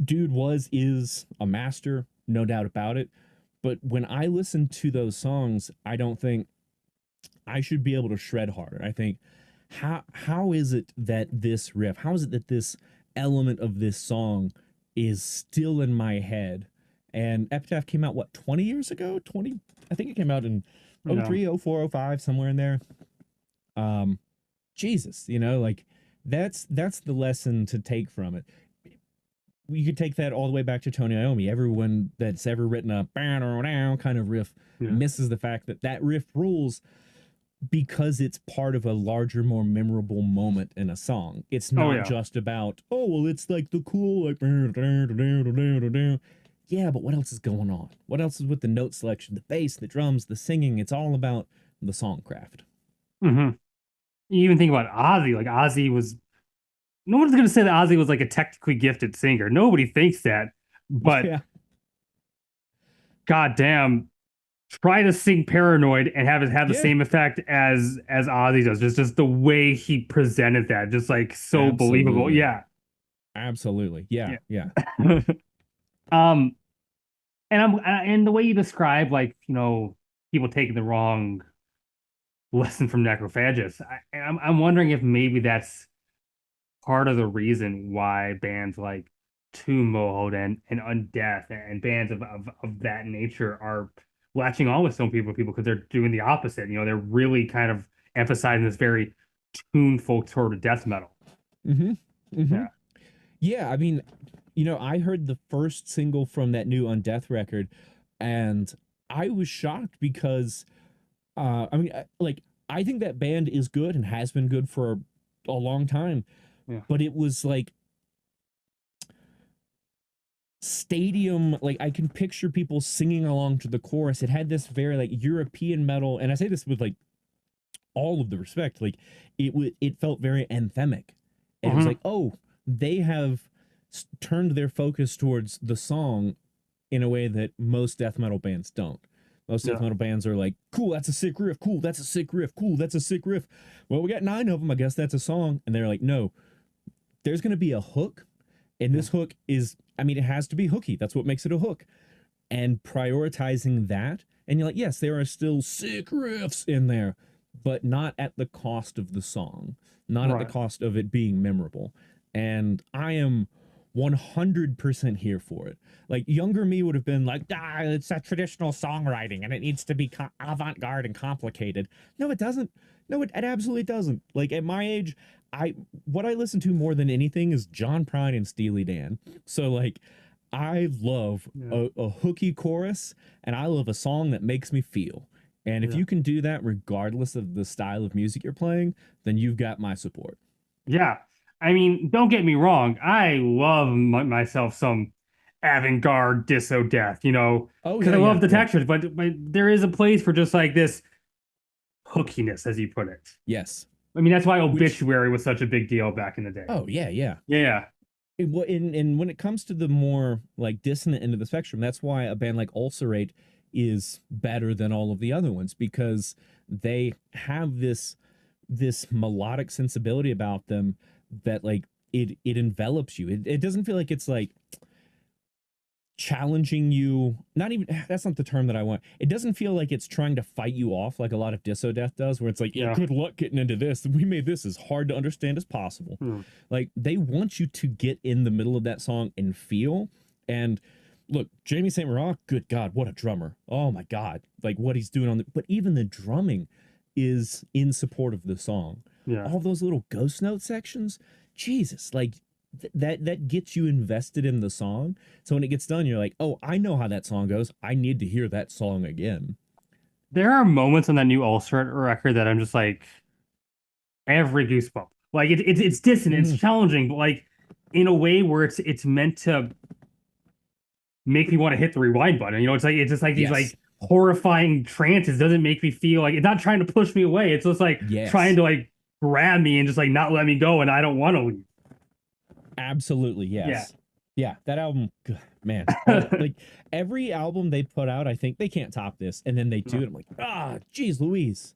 dude is a master, no doubt about it. But when I listen to those songs, I don't think I should be able to shred harder. I think how is it that this riff, how is it that this element of this song is still in my head? And Epitaph came out what 20 years ago? 20, I think it came out in Yeah. 03, 04, 05, somewhere in there. Um Jesus, you know, like that's the lesson to take from it. You could take that all the way back to Tony Iommi. Everyone that's ever written a kind of riff Yeah. misses the fact that that riff rules because it's part of a larger, more memorable moment in a song. It's Oh not yeah. just about, oh, well, it's like the cool, like, yeah, but what else is going on? What else is with the note selection, the bass, the drums, the singing? It's all about the songcraft. Hmm. You even think about Ozzy. Like Ozzy was. No one's gonna say that Ozzy was like a technically gifted singer. Nobody thinks that. But Yeah. goddamn, try to sing Paranoid and have it have the Yeah. same effect as Ozzy does. Just the way he presented that, just like so believable. Absolutely. Yeah. Absolutely. Yeah. Yeah. Yeah. Um, and the way you describe like, people taking the wrong lesson from Necrophagist, I'm wondering if maybe that's part of the reason why bands like Tomb Mode and Undeath and bands of that nature are latching on with so many people because they're doing the opposite. They're really kind of emphasizing this very tuneful sort of death metal. Mm-hmm. Mm-hmm. Yeah. Yeah. I mean, you know, I heard the first single from that new Undeath record, and I was shocked because, like, I think that band is good and has been good for a long time, Yeah. but it was like stadium, like I can picture people singing along to the chorus. It had this very like European metal, and I say this with like all of the respect, like it felt very anthemic, and it was like, Hmm. oh, they have turned their focus towards the song in a way that most death metal bands don't. Most death Yeah. metal bands are like, cool, that's a sick riff, cool, that's a sick riff, cool, that's a sick riff. Well, we got 9 of them, I guess that's a song. And they're like, no, there's going to be a hook, and Yeah. this hook is, I mean, it has to be hooky. That's what makes it a hook. And prioritizing that, and you're like, yes, there are still sick riffs in there, but not at the cost of the song, not at the Right. cost of it being memorable. And I am 100% here for it. Like younger me would have been like, ah, it's a traditional songwriting and it needs to be avant-garde and complicated. No, it doesn't. No, it absolutely doesn't. Like at my age, I what I listen to more than anything is John Prine and Steely Dan. So like I love Yeah. a hooky chorus, and I love a song that makes me feel. And if Yeah. you can do that regardless of the style of music you're playing, then you've got my support. Yeah. I mean, don't get me wrong. I love myself some avant-garde disso death, Oh because yeah, I yeah, love the yeah. textures, but there is a place for just like this hookiness, as you put it. Yes. I mean, that's why Which Obituary was such a big deal back in the day. oh yeah, yeah. Yeah. In when it comes to the more like dissonant end of the spectrum, that's why a band like Ulcerate is better than all of the other ones, because they have this melodic sensibility about them that like it envelops you. It doesn't feel like it's like challenging you. Not even that's not the term that I want. It doesn't feel like it's trying to fight you off like a lot of Disso Death does, where it's like, yeah, Yeah. good luck getting into this. We made this as hard to understand as possible. Hmm. Like they want you to get in the middle of that song and feel. And look, Jamie St. Marat, good God, what a drummer. Oh my God. Like what he's doing on the, but even the drumming is in support of the song. Yeah. All those little ghost note sections, Jesus, like that gets you invested in the song. So when it gets done, you're like, oh, I know how that song goes. I need to hear that song again. There are moments on that new Ulcer record that I'm just like every goosebump. Like it's dissonant, it's Mm-hmm. challenging, but like in a way where it's meant to make me want to hit the rewind button. It's just like these Yes. like horrifying trances. Doesn't make me feel like it's not trying to push me away. It's just like trying Yes. to like grab me and just like not let me go, and I don't want to leave. Absolutely. Yeah. Yes. Yeah. That album, man, all like every album they put out, I think they can't top this. And then they do it. I'm like, ah, geez, Louise.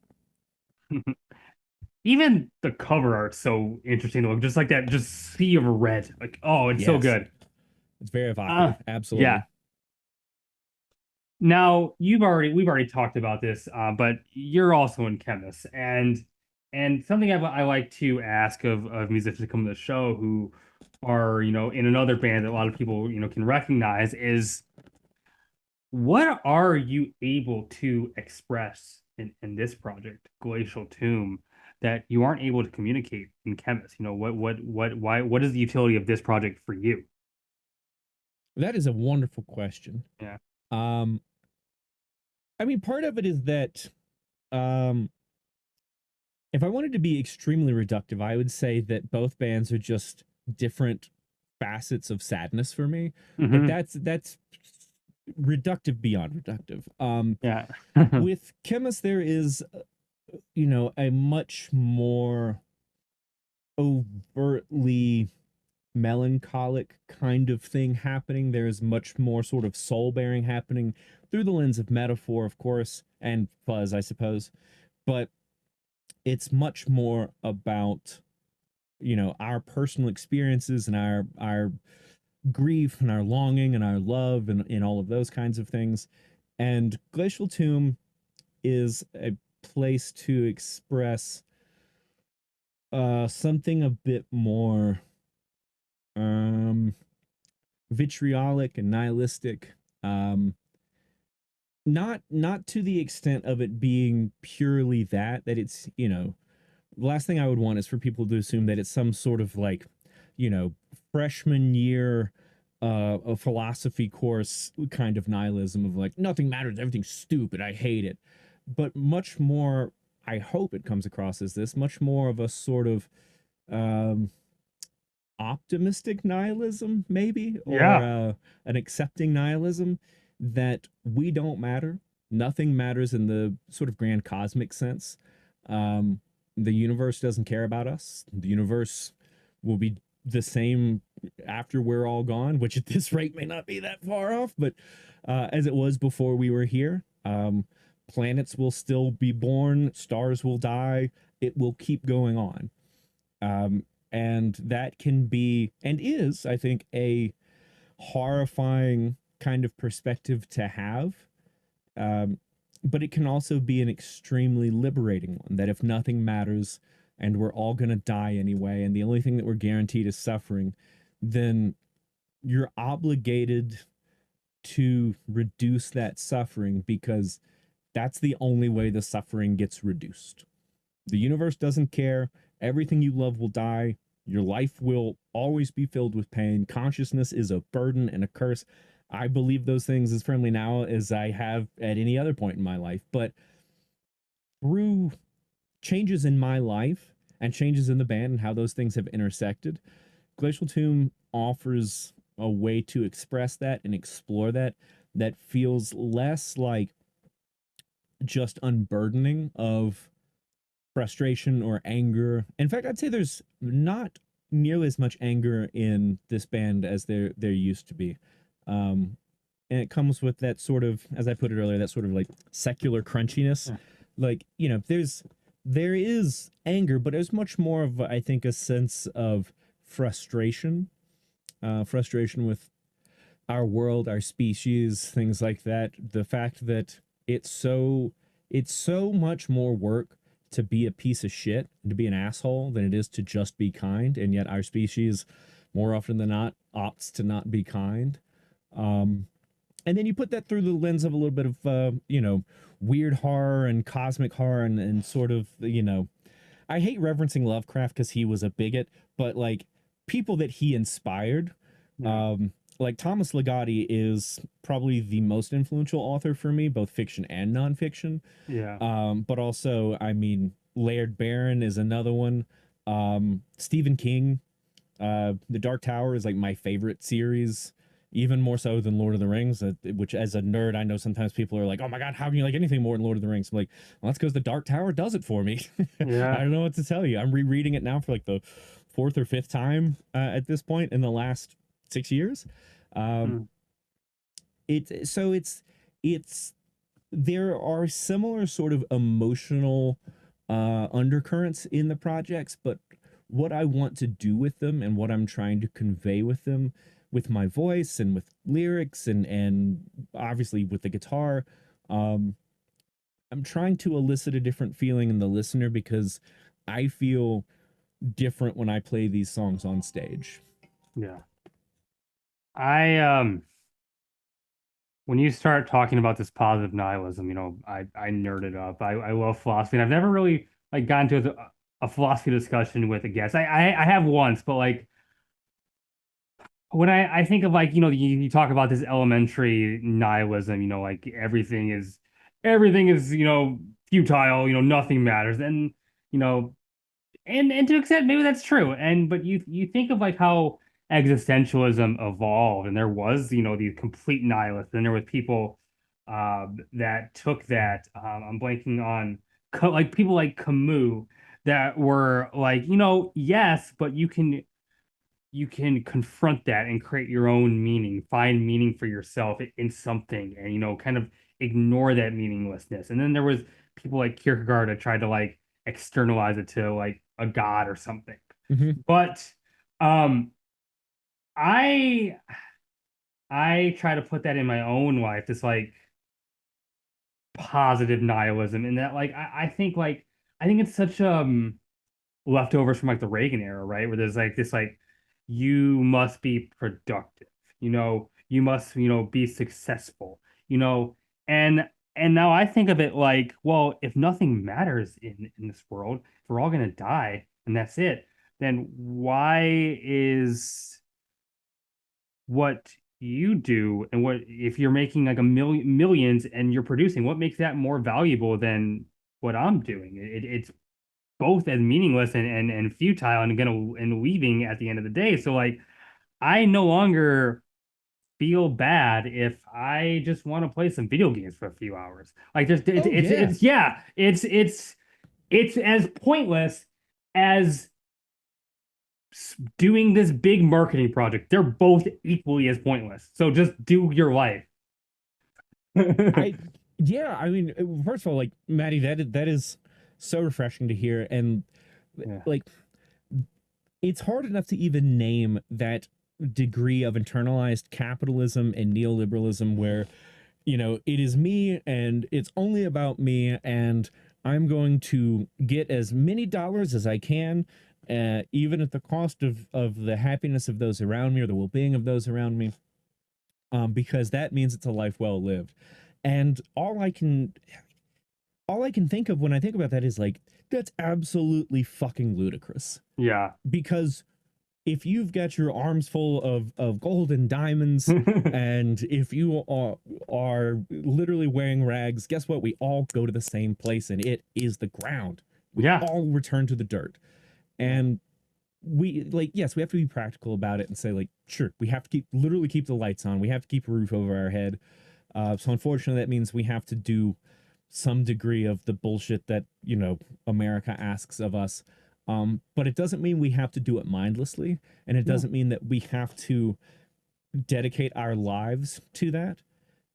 Even the cover art's so interesting to look, just like that, just sea of red. Like, oh, it's so Yes. good. It's very Uh, evocative. yeah. Absolutely. Now we've already talked about this, but you're also in Khemmis, and something I like to ask of musicians who come to the show who are in another band that a lot of people can recognize is what are you able to express in this project, Glacial Tomb, that you aren't able to communicate in Khemmis? What is the utility of this project for you? That is a wonderful question. Yeah. Um, I mean, part of it is that um, if I wanted to be extremely reductive, I would say that both bands are just different facets of sadness for me. But Hmm. that's reductive beyond reductive. Yeah. With Chemist, there is, a much more overtly melancholic kind of thing happening. There's much more sort of soul bearing happening through the lens of metaphor, of course, and fuzz, I suppose. But it's much more about our personal experiences and our grief and our longing and our love and all of those kinds of things. And Glacial Tomb is a place to express something a bit more um vitriolic and nihilistic. Not to the extent of it being purely that it's, the last thing I would want is for people to assume that it's some sort of like, you know, freshman year a philosophy course kind of nihilism of like nothing matters, everything's stupid, I hate it. But much more, I hope it comes across as this, much more of a sort of um, optimistic nihilism, maybe, or Yeah. an accepting nihilism that we don't matter. Nothing matters in the sort of grand cosmic sense. Um, the universe doesn't care about us. The universe will be the same after we're all gone, which at this rate may not be that far off, but as it was before we were here. Planets will still be born, stars will die, it will keep going on. Um, and that can be, and is, I think, a horrifying kind of perspective to have. Um, but it can also be an extremely liberating one, that if nothing matters and we're all going to die anyway, and the only thing that we're guaranteed is suffering, then you're obligated to reduce that suffering because that's the only way the suffering gets reduced. The universe doesn't care. Everything you love will die. Your life will always be filled with pain. Consciousness is a burden and a curse. I believe those things as firmly now as I have at any other point in my life. But through changes in my life and changes in the band and how those things have intersected, Glacial Tomb offers a way to express that and explore that that feels less like just unburdening of frustration or anger. In fact, I'd say there's not nearly as much anger in this band as there used to be. Um, and it comes with that sort of, as I put it earlier, that sort of like secular crunchiness. Yeah. Like, you know, there is anger, but there's much more of, I think, a sense of frustration, frustration with our world, our species, things like that. The fact that it's so it's so much more work to be a piece of shit and to be an asshole than it is to just be kind, and yet our species more often than not opts to not be kind. Um, and then you put that through the lens of a little bit of weird horror and cosmic horror and sort of I hate referencing Lovecraft because he was a bigot, but like people that he inspired, Yeah. um, like Thomas Ligotti is probably the most influential author for me, both fiction and nonfiction. Yeah. But also, I mean, Laird Barron is another one. Stephen King, The Dark Tower is like my favorite series, even more so than Lord of the Rings. Which, as a nerd, I know sometimes people are like, "Oh my god, how can you like anything more than Lord of the Rings?" I'm like, well, that's because The Dark Tower does it for me. I Yeah. don't know what to tell you. I'm rereading it now for like the fourth or fifth time at this point in the last 6 years. Um, Mm. it's there are similar sort of emotional undercurrents in the projects, but what I want to do with them and what I'm trying to convey with them, with my voice and with lyrics and obviously with the guitar, um, I'm trying to elicit a different feeling in the listener because I feel different when I play these songs on stage. Yeah. I when you start talking about this positive nihilism, I nerded up. I love philosophy, and I've never really like gotten to a philosophy discussion with a guest. I have once, but like when I think of like, you talk about this elementary nihilism, like everything is, futile, nothing matters. And, you know, and to an extent, maybe that's true. And but you think of like how existentialism evolved, and there was, these complete nihilists, and there was people that took that. I'm blanking on like people like Camus that were like, yes, but you can confront that and create your own meaning, find meaning for yourself in something, and kind of ignore that meaninglessness. And then there was people like Kierkegaard that tried to like externalize it to like a god or something. Mm-hmm. But um I I try to put that in my own life, this like positive nihilism, and that like I think it's such leftovers from like the Reagan era, right? Where there's like this like you must be productive, you must, be successful, you know, and now I think of it like, well, if nothing matters in this world, if we're all gonna die and that's it, then why is what you do and what if you're making like a millions and you're producing, what makes that more valuable than what I'm doing. It's both as meaningless and futile and gonna and leaving at the end of the day. So like I no longer feel bad if I just want to play some video games for a few hours. Like just Oh yeah. it's yeah, it's as pointless as doing this big marketing project. They're both equally as pointless. So just do your life. I yeah, I mean, first of all, like Maddie, that is so refreshing to hear, and Yeah. like it's hard enough to even name that degree of internalized capitalism and neoliberalism where it is me and it's only about me and I'm going to get as many dollars as I can, even at the cost of the happiness of those around me or the well-being of those around me, because that means it's a life well lived. And all I can think of when I think about that is like that's absolutely fucking ludicrous. Yeah. Because if you've got your arms full of gold and diamonds, and if you are literally wearing rags, guess what? We all go to the same place, and it is the ground. We Yeah. all return to the dirt. Yeah. And we like, yes, we have to be practical about it and say, like, sure, we have to literally keep the lights on. We have to keep a roof over our head. So unfortunately, that means we have to do some degree of the bullshit that, America asks of us. But it doesn't mean we have to do it mindlessly. And it No. doesn't mean that we have to dedicate our lives to that.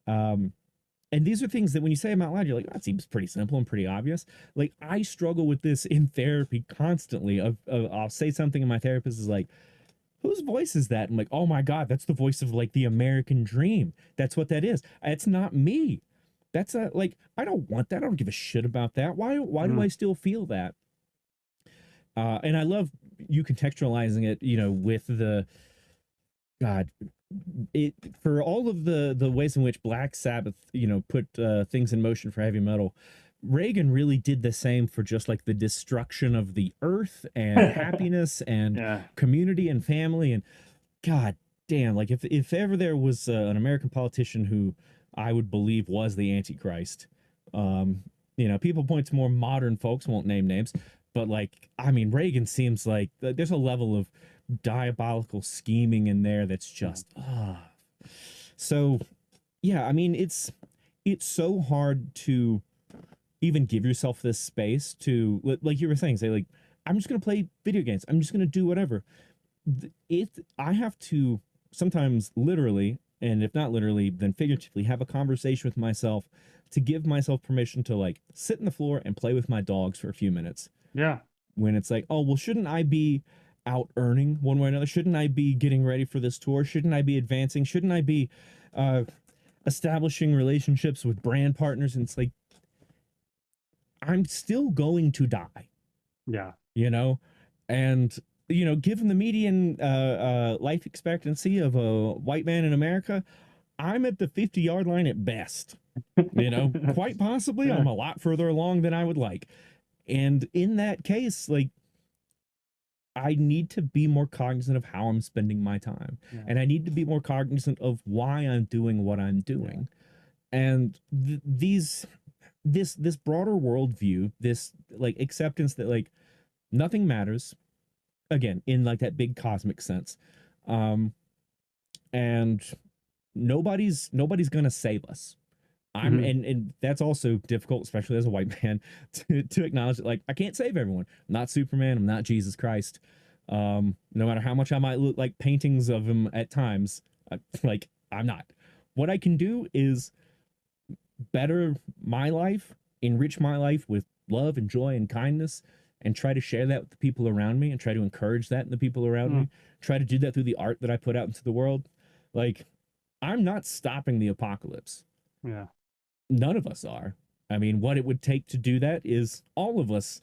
Um, and these are things that when you say them out loud, you're like, that seems pretty simple and pretty obvious. Like, I struggle with this in therapy constantly. I'll say something and my therapist is like, whose voice is that? I'm like, oh my God, that's the voice of like the American dream. That's what that is. It's not me. That's like, I don't want that. I don't give a shit about that. Why do I Mm. still feel that? And I love you contextualizing it, with the God, it for all of the ways in which Black Sabbath, put things in motion for heavy metal. Reagan really did the same for just like the destruction of the earth and happiness and Yeah. community and family and God damn, like if ever there was an American politician who I would believe was the Antichrist, um, people point to more modern folks, won't name names, but like I mean, Reagan seems like there's a level of diabolical scheming in there that's Yeah. just so yeah. I mean, it's so hard to even give yourself this space to like you were saying, say like I'm just gonna play video games. I'm just gonna do whatever if I have to sometimes literally, and if not literally, then figuratively, have a conversation with myself to give myself permission to like sit in the floor and play with my dogs for a few minutes. Yeah. When it's like, oh, well, shouldn't I be out earning one way or another? Shouldn't I be getting ready for this tour? Shouldn't I be advancing? Shouldn't I be uh, establishing relationships with brand partners? And it's like, I'm still going to die, Yeah. you know? And given the median life expectancy of a white man in America, I'm at the 50-yard line at best. Quite possibly I'm Yeah. a lot further along than I would like. And in that case, like, I need to be more cognizant of how I'm spending my time. Yeah. And I need to be more cognizant of why I'm doing what I'm Yeah. doing. And this broader worldview, this like acceptance that like nothing matters, again in like that big cosmic sense, um and nobody's gonna save us. I'm Mhm. and that's also difficult, especially as a white man, to acknowledge that like I can't save everyone. I'm not Superman, I'm not Jesus Christ. No matter how much I might look like paintings of him at times, like I'm not. What I can do is better my life, enrich my life with love and joy and kindness, and try to share that with the people around me and try to encourage that in the people around Mm. me. Try to do that through the art that I put out into the world. Like, I'm not stopping the apocalypse. Yeah. None of us are. I mean, what it would take to do that is all of us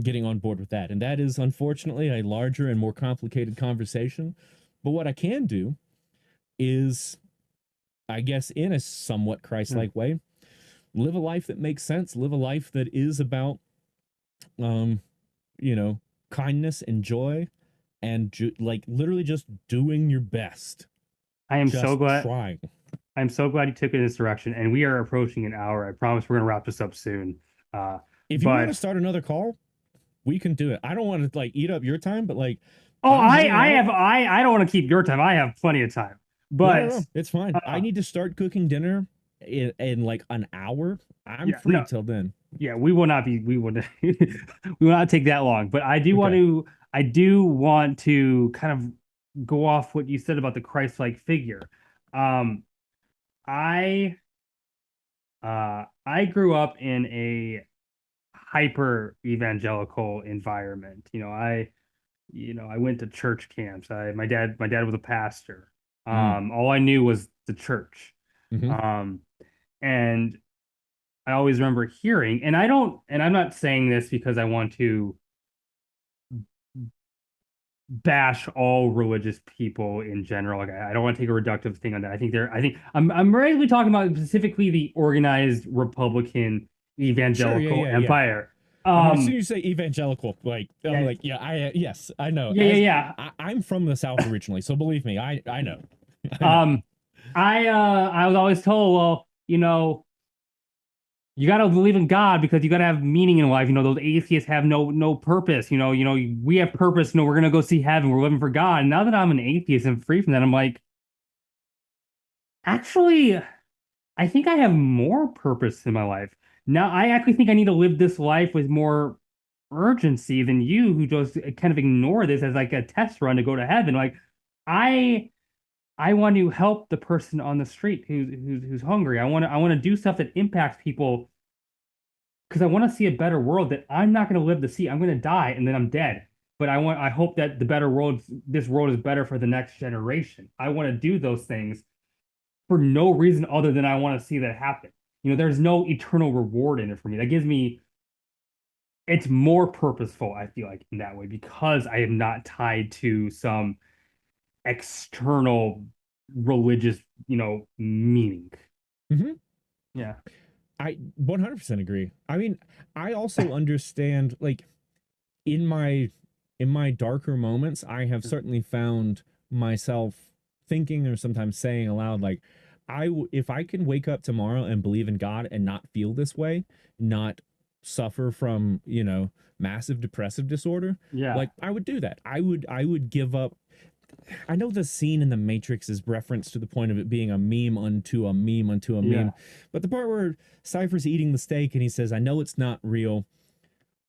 getting on board with that. And that is unfortunately a larger and more complicated conversation. But what I can do is, I guess, in a somewhat Christ Yeah. like way, live a life that makes sense, live a life that is about um, you know, kindness and joy and like literally just doing your best, I am so just glad. trying. I'm so glad you took it in this direction, and we are approaching an hour. I promise we're gonna wrap this up soon. Uh, If you want to But start another call, we can do it. I don't want to like eat up your time, but like oh, I'm hanging out. I don't want to keep your time. I have plenty of time. No, no, But no, it's fine. I uh, need to start cooking dinner in like an hour. I'm yeah, free no, till then. yeah, we would we will not take that long. But Okay. I do want to kind of go off what you said about the Christ-like figure. Um, I I grew up in a hyper evangelical environment. I went to church camps. My dad was a pastor. Mm. All I knew was the church. Hmm. Um, and I always remember hearing, and I'm not saying this because I want to bash all religious people in general. Like I don't want to take a reductive thing on that. I'm really talking about specifically the organized Republican Sure. Yeah. evangelical Yeah. Yeah. empire. I mean, as soon Um, as you say evangelical, like I'm yeah, like, yeah, yes, I know. yeah, yeah, As yeah. I'm from the South originally, so believe me, I know, I know. Um, I was always told, well, you got to believe in God because you got to have meaning in life. Those atheists have no purpose. We have purpose. We're gonna go see heaven. We're living for God. And now that I'm an atheist and free from that, I'm like, actually, I think I have more purpose in my life. Now I actually think I need to live this life with more urgency than you, who just kind of ignore this as like a test run to go to heaven. Like, I I want to help the person on the street who's hungry. I want to do stuff that impacts people because I want to see a better world that I'm not going to live to see. I'm going to die and then I'm dead. But I hope that this world is better for the next generation. I want to do those things for no reason other than I want to see that happen. There's no eternal reward in it for me. It's more purposeful, I feel like, in that way because I am not tied to some external religious, meaning. Hmm. Yeah. I 100% agree. I mean, I also understand like in my darker moments, I have certainly found myself thinking or sometimes saying aloud like if I can wake up tomorrow and believe in God and not feel this way, not suffer from, massive depressive disorder, Yeah. like I would do that. I would give up. I know the scene in the Matrix is referenced to the point of it being a meme unto a meme unto a Yeah. meme, but the part where Cypher's eating the steak and he says, "I know it's not real,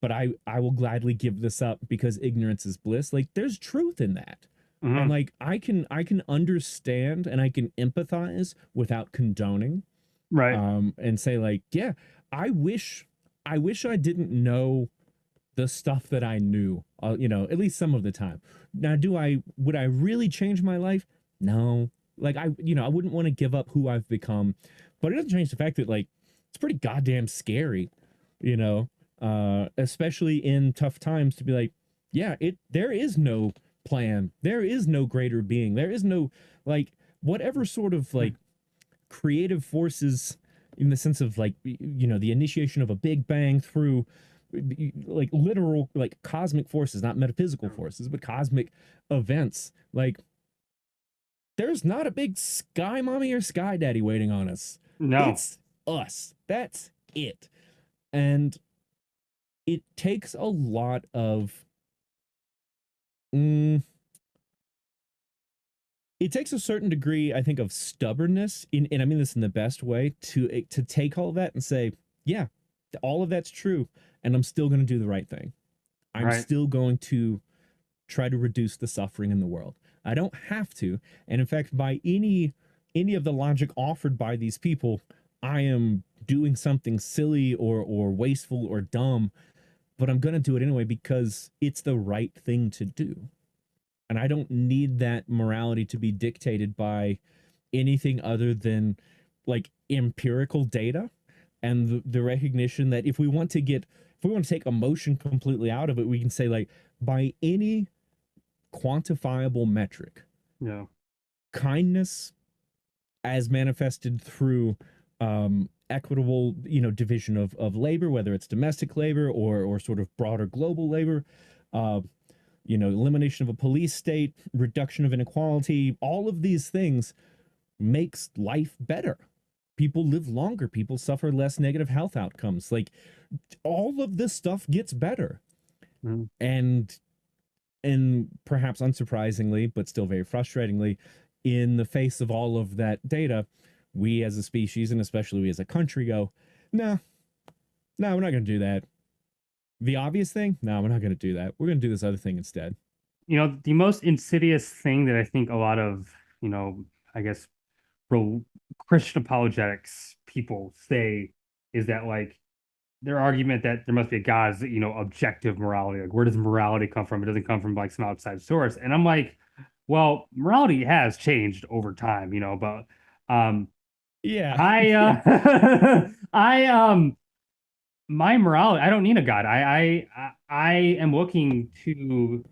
but I will gladly give this up because ignorance is bliss." Like there's truth in that. And Hmm. like I can understand and I can empathize without condoning, Right. and say like, yeah, I wish I didn't know the stuff that I knew, at least some of the time. Now, would I really change my life? No. Like I wouldn't want to give up who I've become, but it doesn't change the fact that like it's pretty goddamn scary, you know, especially in tough times to be like, yeah, there is no plan. There is no greater being. There is no like whatever sort of like creative forces in the sense of like the initiation of a big bang through like literal like cosmic forces, not metaphysical forces, but cosmic events. Like there's not a big sky mommy or sky daddy waiting on us. No. It's us. That's it. And it takes a lot of mm, it takes a certain degree, I think, of stubbornness, and I mean this in the best way, to take all of that and say, yeah, all of that's true, and I'm still going to do the right thing. I'm Right. still going to try to reduce the suffering in the world. I don't have to, and in fact, by any of the logic offered by these people, I am doing something silly or wasteful or dumb, but I'm going to do it anyway because it's the right thing to do. And I don't need that morality to be dictated by anything other than like empirical data and the recognition that if we want to take emotion completely out of it, we can say like by any quantifiable metric, Yeah. kindness as manifested through equitable, division of labor, whether it's domestic labor or sort of broader global labor, uh, elimination of a police state, reduction of inequality, all of these things makes life better. people live longer, people suffer less negative health outcomes. Like all of this stuff gets better. Mm. And perhaps unsurprisingly, but still very frustratingly, in the face of all of that data, we as a species and especially we as a country go, no, no, we're not going to do that. The obvious thing, no, we're not going to do that. We're going to do this other thing instead. The most insidious thing that I think a lot of, I guess, pro Christian apologetics people say is that like their argument that there must be a God's, objective morality. Like, where does morality come from? It doesn't come from like some outside source. And I'm like, well, morality has changed over time, but um Yeah. I I my morality, I don't need a God. I am looking to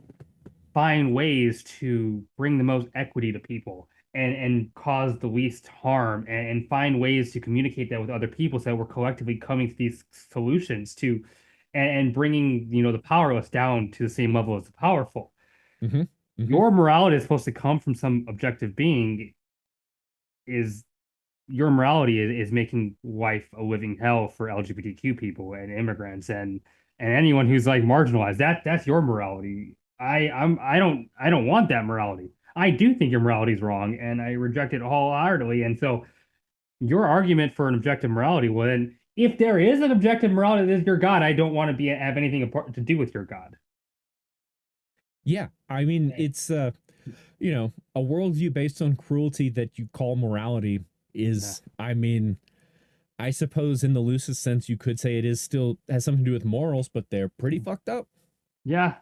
find ways to bring the most equity to people and cause the least harm and find ways to communicate that with other people so that we're collectively coming to these solutions to and bringing the powerless down to the same level as the powerful. Mm-hmm. Mm-hmm. Your morality is supposed to come from some objective being. Is Your morality is making life a living hell for LGBTQ people and immigrants and anyone who's like marginalized. That's your morality. I don't want that morality. I do think your morality is wrong, and I reject it wholeheartedly. And so your argument for an objective morality, well, then if there is an objective morality that is your God, I don't want to be have anything to do with your God. Yeah. I mean, it's a worldview based on cruelty that you call morality Yeah. is, I mean, I suppose in the loosest sense you could say it is still has something to do with morals, but they're pretty fucked up. Yeah.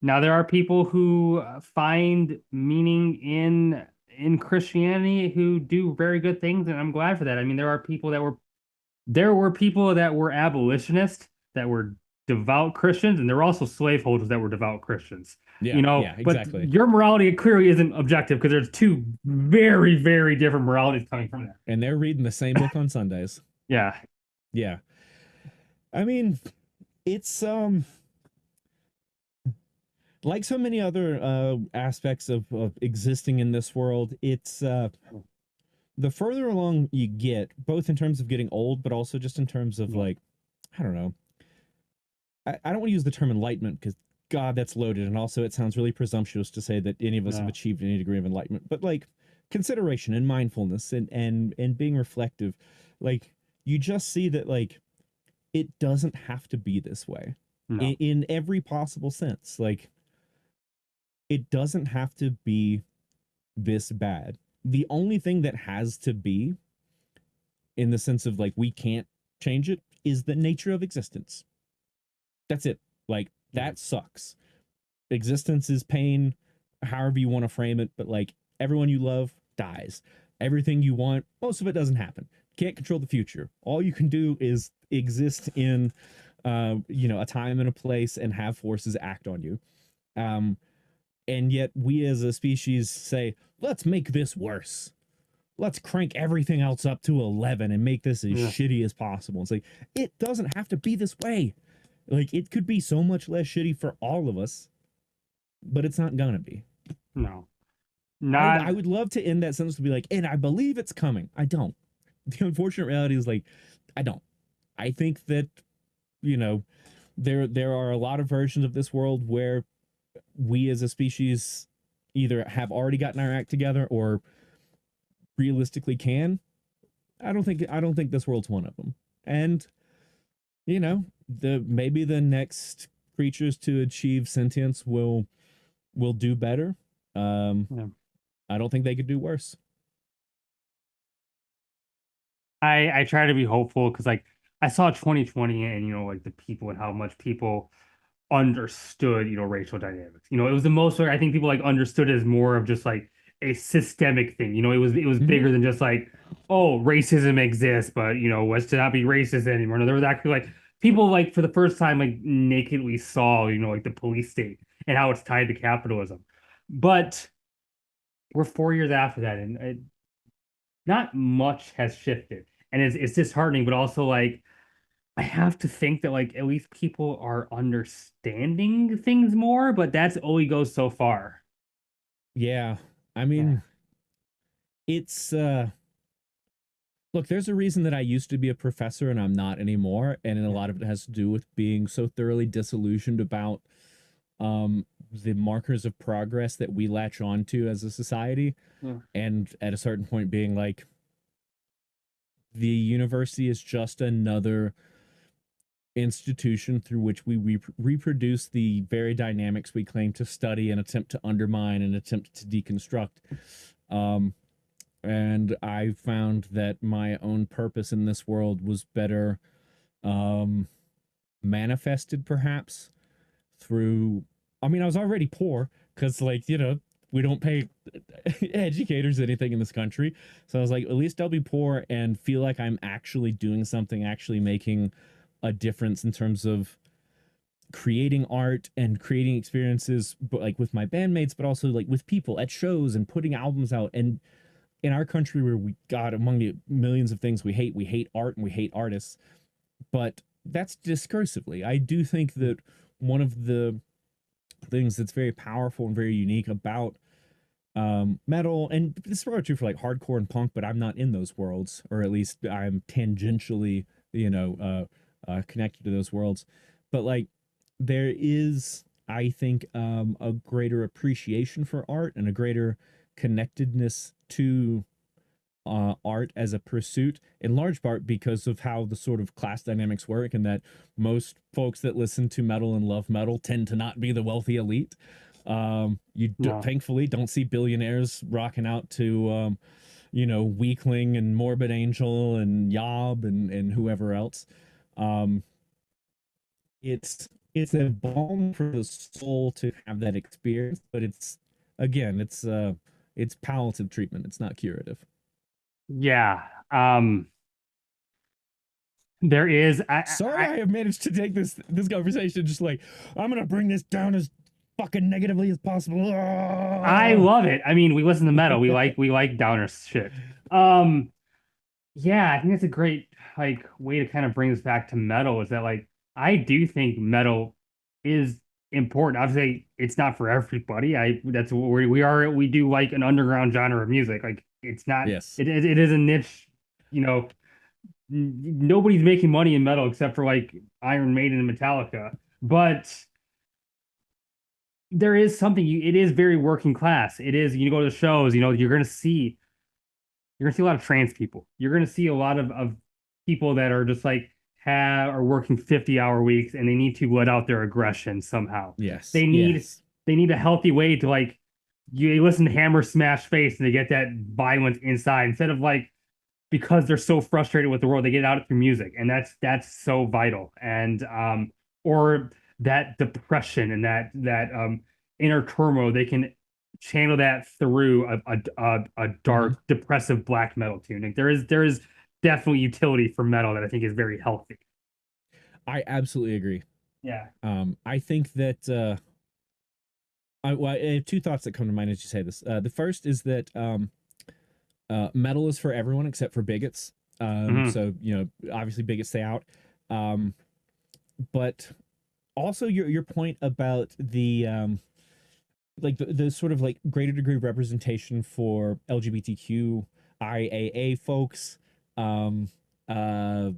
Now there are people who find meaning in Christianity who do very good things, and I'm glad for that. I mean, there were people that were abolitionists that were devout Christians, and there were also slaveholders that were devout Christians. Yeah, yeah, But exactly. your morality clearly isn't objective because there's two very, very different moralities coming from there. And they're reading the same book on Sundays. Yeah. Yeah. I mean, it's like so many other aspects of existing in this world, it's the further along you get, both in terms of getting old, but also just in terms of like, I don't know. I don't want to use the term enlightenment because God, that's loaded, and also it sounds really presumptuous to say that any of us have Yeah. achieved any degree of enlightenment. But like consideration and mindfulness and being reflective, like you just see that like it doesn't have to be this way No. in every possible sense. Like it doesn't have to be this bad. The only thing that has to be, in the sense of like we can't change it, is the nature of existence. That's it. Like Mhm. that sucks. Existence is pain, however you want to frame it, but like everyone you love dies. Everything you want, most of it doesn't happen. Can't control the future. All you can do is exist in a time and a place and have forces act on you. Um, and yet we as a species say, let's make this worse. Let's crank everything else up to 11 and make this as Yeah. shitty as possible. It's like, it doesn't have to be this way. Like, it could be so much less shitty for all of us, but it's not gonna be. No. I Not would love to end that sentence to be like, and I believe it's coming. I don't. The unfortunate reality is like, I don't. I think that, you know, there are a lot of versions of this world where we as a species either have already gotten our act together or realistically can. I don't think this world's one of them. And the maybe the next creatures to achieve sentience will do better. Um yeah. I don't think they could do worse. I try to be hopeful because like I saw 2020 and like the people and how much people understood racial dynamics. It was the most where I think people like understood it as more of just like a systemic thing. It was Mm-hmm. bigger than just like, oh, racism exists, but let's to not be racist anymore. No, there was actually like people like for the first time like nakedly saw like the police state and how it's tied to capitalism. But we're 4 years after that, and not much has shifted, and it's disheartening, but also like I have to think that like at least people are understanding things more, but that's only goes so far. Yeah. I Yeah. mean, it's Look, there's a reason that I used to be a professor and I'm not anymore, and a Yeah. lot of it has to do with being so thoroughly disillusioned about the markers of progress that we latch on to as a society, Yeah. and at a certain point being like, the university is just another institution through which we reproduce the very dynamics we claim to study and attempt to undermine and attempt to deconstruct. Um, and I found that my own purpose in this world was better um, manifested, perhaps, through. I mean, I was already poor because, like, we don't pay educators anything in this country. So I was like, at least I'll be poor and feel like I'm actually doing something, actually making a difference in terms of creating art and creating experiences, but like with my bandmates, but also like with people at shows and putting albums out. And in our country, where we got among the millions of things we hate art and we hate artists, but that's discursively. I do think that one of the things that's very powerful and very unique about metal, and this is probably true for like hardcore and punk, but I'm not in those worlds, or at least I'm tangentially, connected to those worlds. But like, there is, I think, a greater appreciation for art and a greater connectedness to art as a pursuit, in large part because of how the sort of class dynamics work, and that most folks that listen to metal and love metal tend to not be the wealthy elite. No. Thankfully don't see billionaires rocking out to, Weakling and Morbid Angel and Yob and whoever else. Um, it's a balm for the soul to have that experience, but it's, again, it's palliative treatment. It's not curative. Yeah. There is Sorry, I have managed to take this conversation just like, I'm gonna bring this down as fucking negatively as possible. I Ah! love it. I mean, we listen to metal. We like downer shit. Um, yeah, I think that's a great like way to kind of bring us back to metal is that like I do think metal is important. Obviously, it's not for everybody. That's what we do like an underground genre of music. Like it's not Yes. it is a niche, you know, nobody's making money in metal except for like Iron Maiden and Metallica. But there is something it is very working class. It is, you go to the shows, you're gonna see a lot of trans people. You're gonna see a lot of people that are just like are working 50-hour weeks and they need to let out their aggression somehow. Yes. They need Yes. they need a healthy way to like you listen to Hammer smash face and they get that violence inside instead of like because they're so frustrated with the world, they get it out through music, and that's so vital. And or that depression and that inner turmoil, they can channel that through a Mhm. dark, depressive black metal tune. Like there is definitely utility for metal that I think is very healthy. I absolutely agree. Yeah. I think that I have two thoughts that come to mind as you say this. The first is that metal is for everyone except for bigots. Hmm. So obviously bigots stay out. Um, but also your point about the like the sort of like greater degree of representation for LGBTQ IAA folks, um, uh,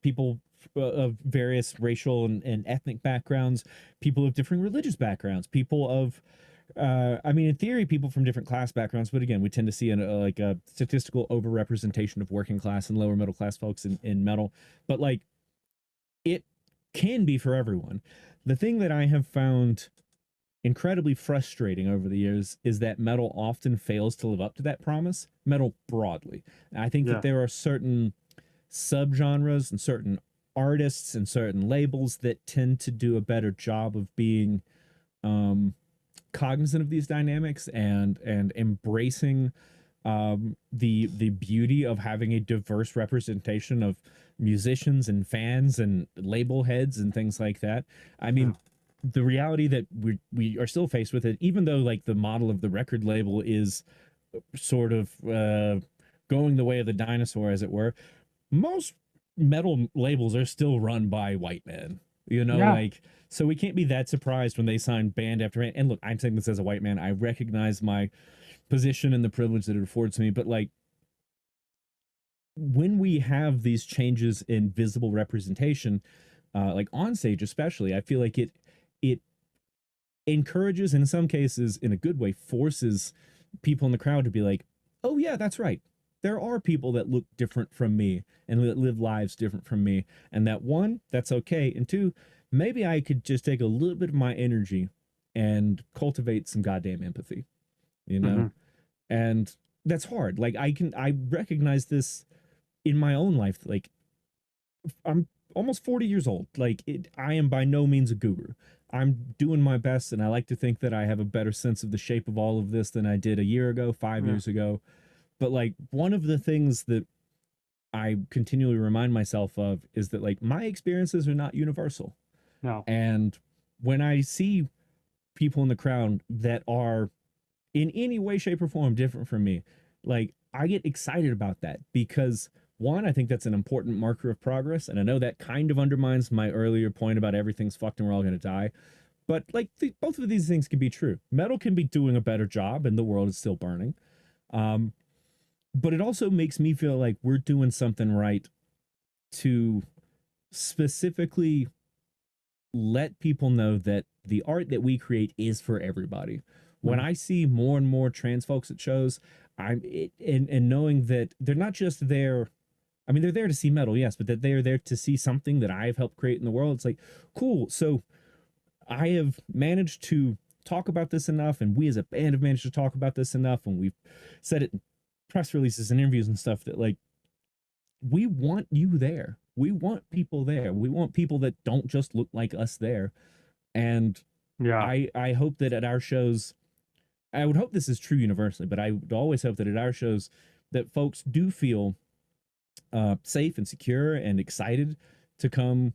people of various racial and ethnic backgrounds, people of different religious backgrounds, people of I mean, in theory, people from different class backgrounds, but again, we tend to see like a statistical overrepresentation of working class and lower middle class folks in metal. But like, it can be for everyone. The thing that I have found incredibly frustrating over the years is that metal often fails to live up to that promise. Metal broadly, I think that Yeah. there are certain subgenres and certain artists and certain labels that tend to do a better job of being um, cognizant of these dynamics and embracing the beauty of having a diverse representation of musicians and fans and label heads and things like that. I Yeah. mean, the reality that we are still faced with it, even though like the model of the record label is sort of going the way of the dinosaur, as it were, most metal labels are still run by white men. Yeah. Like, so we can't be that surprised when they sign band after band. And look, I'm saying this as a white man. I recognize my position and the privilege that it affords me, but like, when we have these changes in visible representation, like on stage especially, I feel like it encourages, in some cases, in a good way, forces people in the crowd to be like, "Oh yeah, that's right. There are people that look different from me and that live lives different from me, and that one, that's okay, and two, maybe I could just take a little bit of my energy and cultivate some goddamn empathy, you know?" Hmm. And that's hard. Like I recognize this in my own life. Like I'm almost 40 years old. I am by no means a guru. I'm doing my best, and I like to think that I have a better sense of the shape of all of this than I did a year ago, five Yeah. years ago. But like one of the things that I continually remind myself of is that like my experiences are not universal. No. And when I see people in the crowd that are in any way, shape, or form different from me, like I get excited about that because one, I think that's an important marker of progress. And I know that kind of undermines my earlier point about everything's fucked and we're all going to die. But like both of these things can be true. Metal can be doing a better job and the world is still burning. Um, but it also makes me feel like we're doing something right to specifically let people know that the art that we create is for everybody. When Mhm. I see more and more trans folks at shows, and knowing that they're not just there. I mean, they're there to see metal, yes, but that they're there to see something that I've helped create in the world. It's like, cool. So I have managed to talk about this enough, and we as a band have managed to talk about this enough, and we've said it in press releases and interviews and stuff that like we want you there. We want people there. We want people that don't just look like us there. And Yeah. I hope that at our shows, I would hope this is true universally, but I would always hope that at our shows that folks do feel safe and secure and excited to come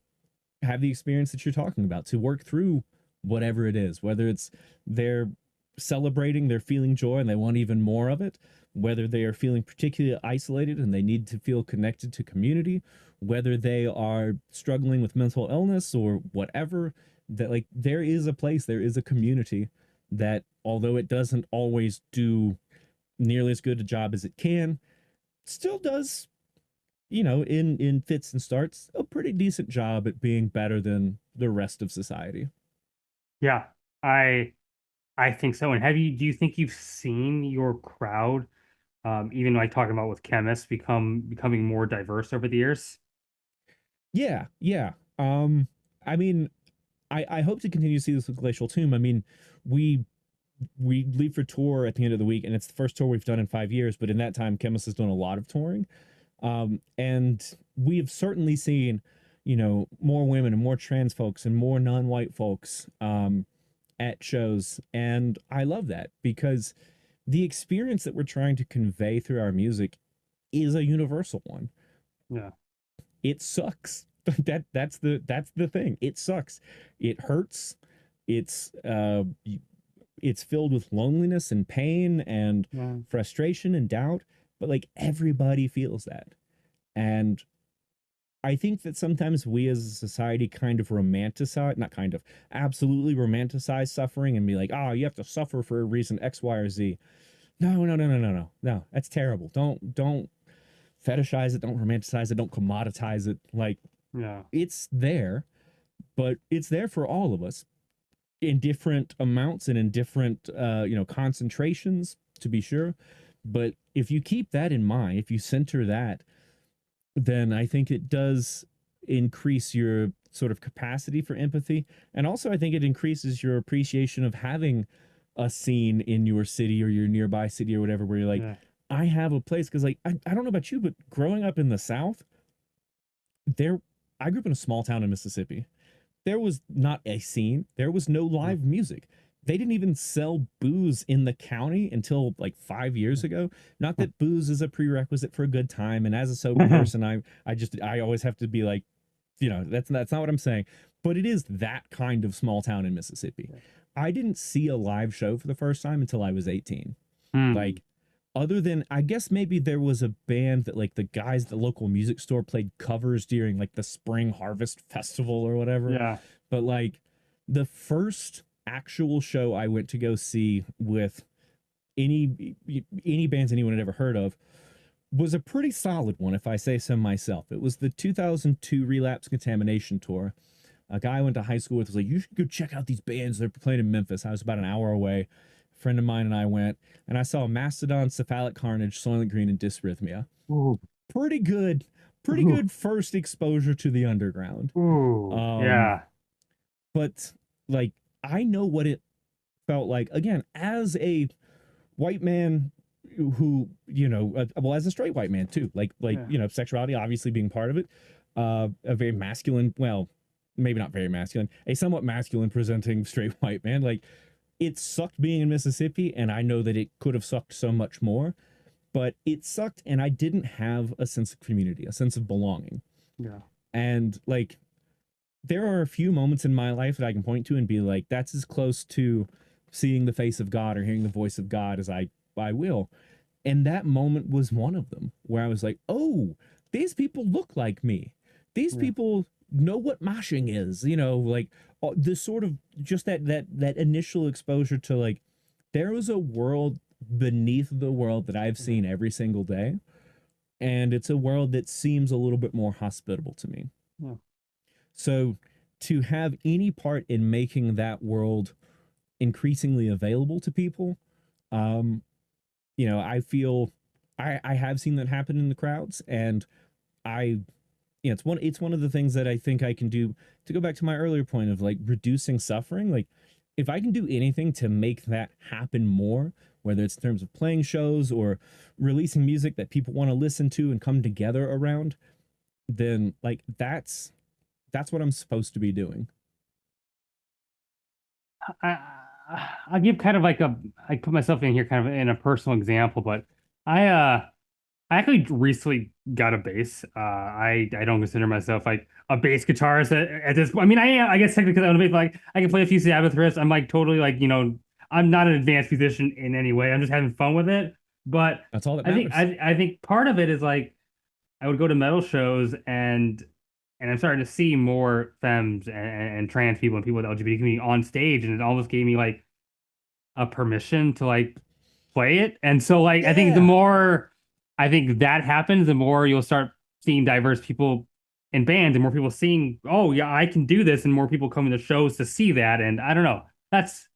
have the experience that you're talking about, to work through whatever it is, whether it's they're celebrating, they're feeling joy and they want even more of it, whether they are feeling particularly isolated and they need to feel connected to community, whether they are struggling with mental illness or whatever, that like there is a place, there is a community that although it doesn't always do nearly as good a job as it can, still does, in fits and starts, a pretty decent job at being better than the rest of society. Yeah. I I think so. And do you think you've seen your crowd, even like talking about with chemists, becoming more diverse over the years? Yeah, yeah. I mean, I hope to continue to see this with Glacial Tomb. I mean, we we leave for tour at the end of the week, and it's the first tour we've done in 5 years. But in that time, Khemmis has done a lot of touring, and we have certainly seen, more women and more trans folks and more non-white folks at shows, and I love that because the experience that we're trying to convey through our music is a universal one. Yeah. It sucks. That's the thing. It sucks. It hurts. It's it's filled with loneliness and pain and Yeah. frustration and doubt, but like everybody feels that. And I think that sometimes we as a society kind of romanticize, not kind of, absolutely romanticize suffering and be like, oh, you have to suffer for a reason X, Y, or Z. No, no, no, no, no, no, no. That's terrible. Don't fetishize it. Don't romanticize it. Don't commoditize it. Like Yeah. it's there, but it's there for all of us in different amounts and in different, concentrations to be sure. But if you keep that in mind, if you center that, then I think it does increase your sort of capacity for empathy. And also, I think it increases your appreciation of having a scene in your city or your nearby city or whatever, where you're like, Yeah. I have a place. Cause like, I don't know about you, but growing up in the South, there, I grew up in a small town in Mississippi. There was not a scene, there was no Yeah. live music. They didn't even sell booze in the county until like 5 years ago. Not that booze is a prerequisite for a good time. And as a sober person, I always have to be like, that's not what I'm saying. But it is that kind of small town in Mississippi. Yeah. I didn't see a live show for the first time until I was 18. Hmm. Like, other than I guess maybe there was a band that like the guys at the local music store played covers during like the spring harvest festival or whatever. Yeah. But like the first actual show I went to go see with any bands anyone had ever heard of was a pretty solid one, if I say so myself. It was the 2002 Relapse Contamination Tour. A guy I went to high school with was like, "You should go check out these bands. They're playing in Memphis." I was about an hour away. A friend of mine and I went, and I saw Mastodon, Cephalic Carnage, Soylent Green, and Dysrhythmia. Ooh, Pretty good, pretty ooh, good first exposure to the underground. ooh, Um, yeah, but like I know what it felt like again as a white man who well, as a straight white man too, yeah, sexuality obviously being part of it, a very masculine, well, maybe not very masculine, a somewhat masculine presenting straight white man. Like, it sucked being in Mississippi, and I know that it could have sucked so much more, but it sucked, and I didn't have a sense of community, a sense of belonging. yeah, And like, there are a few moments in my life that I can point to and be like, that's as close to seeing the face of God or hearing the voice of God as I will. And that moment was one of them where I was like, oh, these people look like me. These yeah, people know what moshing is, like this sort of just that initial exposure to like, there was a world beneath the world that I've yeah, seen every single day. And it's a world that seems a little bit more hospitable to me. yeah. So to have any part in making that world increasingly available to people, um, I feel I have seen that happen in the crowds, and I it's one of the things that I think I can do to go back to my earlier point of like reducing suffering. Like, if I can do anything to make that happen more, whether it's in terms of playing shows or releasing music that people want to listen to and come together around, then like that's what I'm supposed to be doing. I I'll give kind of like I put myself in here kind of in a personal example, but I I actually recently got a bass. I don't consider myself like a bass guitarist at this point. I mean, I guess technically because I'm a bass, like I can play a few Sabbath riffs. I'm like totally like I'm not an advanced musician in any way. I'm just having fun with it. But That's all that I think matters. I think part of it is like I would go to metal shows and I'm starting to see more femmes and trans people and people with LGBT community on stage, and it almost gave me like a permission to like play it. And so like I think the Yeah. more I think that happens, the more you'll start seeing diverse people in bands and more people seeing, oh yeah, I can do this, and more people coming to shows to see that. And I don't know. That's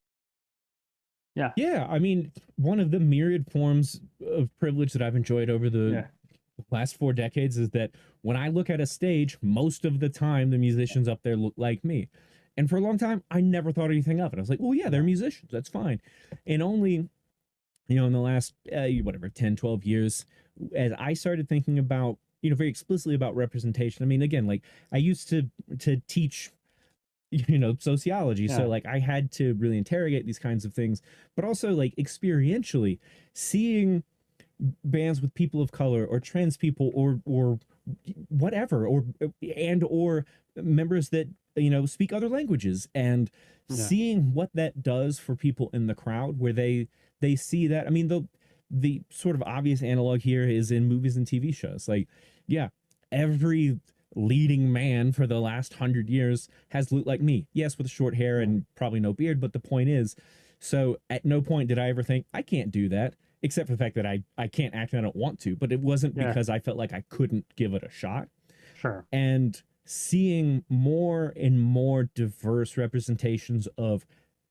yeah, Yeah, I mean, one of the myriad forms of privilege that I've enjoyed over the yeah, last 4 decades is that when I look at a stage, most of the time the musicians up there look like me. And for a long time, I never thought anything of it. I was like, well, yeah, they're yeah, musicians. That's fine. And only, in the last, whatever, 10, 12 years, as I started thinking about, very explicitly about representation. I mean, again, like I used to teach sociology, so yeah, like I had to really interrogate these kinds of things, but also like experientially seeing bands with people of color or trans people or whatever, or members that speak other languages, and yeah, seeing what that does for people in the crowd where they see that. I mean, the sort of obvious analog here is in movies and TV shows. Like, yeah, every leading man for the last 100 years has looked like me. Yes, with short hair yeah, and probably no beard, but the point is, so at no point did I ever think I can't do that, except for the fact that I can't act and I don't want to. But it wasn't yeah, because I felt like I couldn't give it a shot. sure. And seeing more and more diverse representations of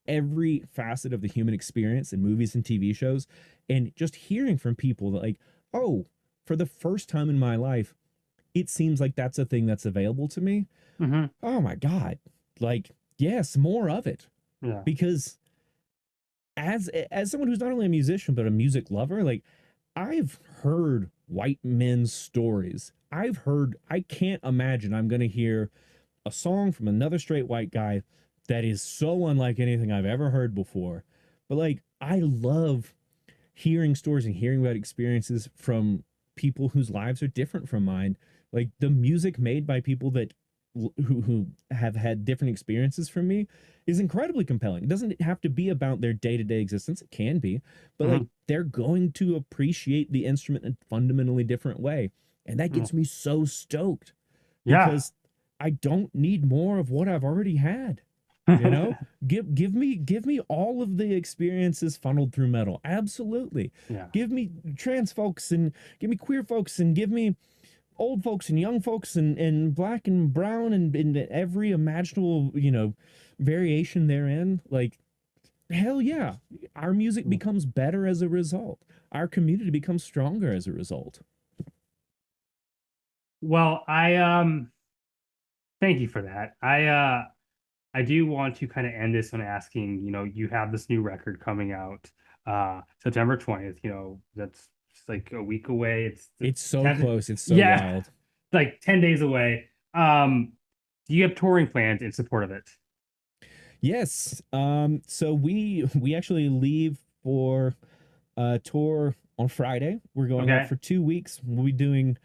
every facet of the human experience in movies and TV shows, and just hearing from people that, like, oh, for the first time in my life, it seems like that's a thing that's available to me. Hmm. Oh my God. Like, yes, more of it. Yeah, Because as someone who's not only a musician but a music lover, like, I've heard white men's stories. I can't imagine I'm going to hear a song from another straight white guy that is so unlike anything I've ever heard before. But like, I love hearing stories and hearing about experiences from people whose lives are different from mine. Like, the music made by people that who have had different experiences from me is incredibly compelling. It doesn't have to be about their day-to-day existence. It can be, but like, hmm, they're going to appreciate the instrument in a fundamentally different way. And that yeah, gets me so stoked yeah. because I don't need more of what I've already had. You know, give me all of the experiences funneled through metal. Absolutely. Yeah. Give me trans folks and give me queer folks and give me old folks and young folks and black and brown and every imaginable, variation therein. Like, hell yeah. Our music becomes better as a result. Our community becomes stronger as a result. Well, thank you for that. I do want to kind of end this on asking, you have this new record coming out September 20th, that's just like a week away. It's It's so 10, close. It's so yeah, wild. like 10 days away. Do you have touring plans in support of it? Yes. So we actually leave for a tour on Friday. We're going out Okay. for 2 weeks. We'll be doing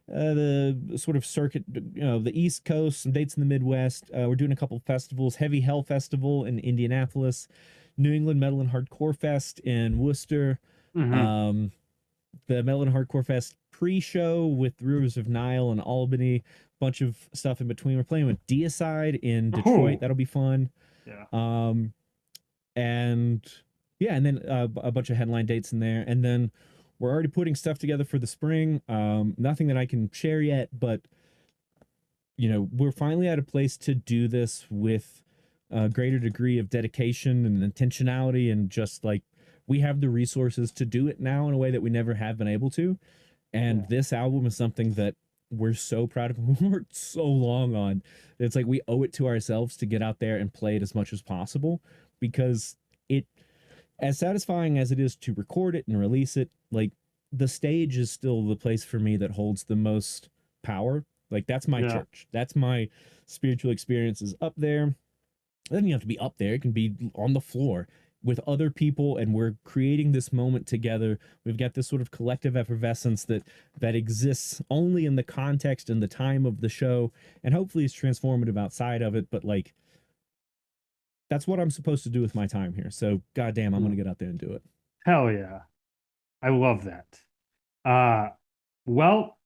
the sort of circuit, the East Coast, some dates in the Midwest. We're doing a couple of festivals: Heavy Hell Festival in Indianapolis, New England Metal and Hardcore Fest in Worcester, Hmm. um, the Metal and Hardcore Fest pre-show with Rivers of Nile in Albany. Bunch of stuff in between. We're playing with Deicide in Detroit. Oh, That'll be fun. yeah. Um, and yeah, and then a bunch of headline dates in there, and then we're already putting stuff together for the spring. Nothing that I can share yet, but we're finally at a place to do this with a greater degree of dedication and intentionality, and just like we have the resources to do it now in a way that we never have been able to. And Yeah. this album is something that we're so proud of. We worked so long on. It's like we owe it to ourselves to get out there and play it as much as possible, because it, as satisfying as it is to record it and release it, like the stage is still the place for me that holds the most power. Like that's my Yeah. church. That's my spiritual experiences up there. It doesn't have to be up there. It can be on the floor with other people, and we're creating this moment together. We've got this sort of collective effervescence that exists only in the context and the time of the show, and hopefully is transformative outside of it. But like that's what I'm supposed to do with my time here. So goddamn, I'm Hmm. gonna get out there and do it. Hell yeah. I love that. Uh, well,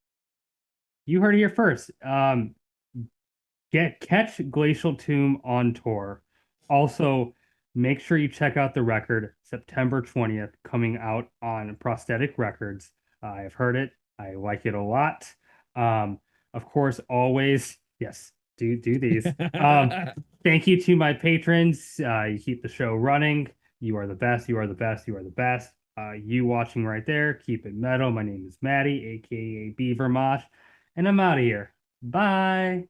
you heard it here first. Catch Glacial Tomb on tour. Also, make sure you check out the record September 20th coming out on Prosthetic Records. I've heard it. I like it a lot. Um, of course, always, yes, do these. Thank you to my patrons. You keep the show running. You are the best. You are the best. You are the best. You watching right there, keep it metal. My name is Maddie, aka Beaver Mosh, and I'm out of here. Bye.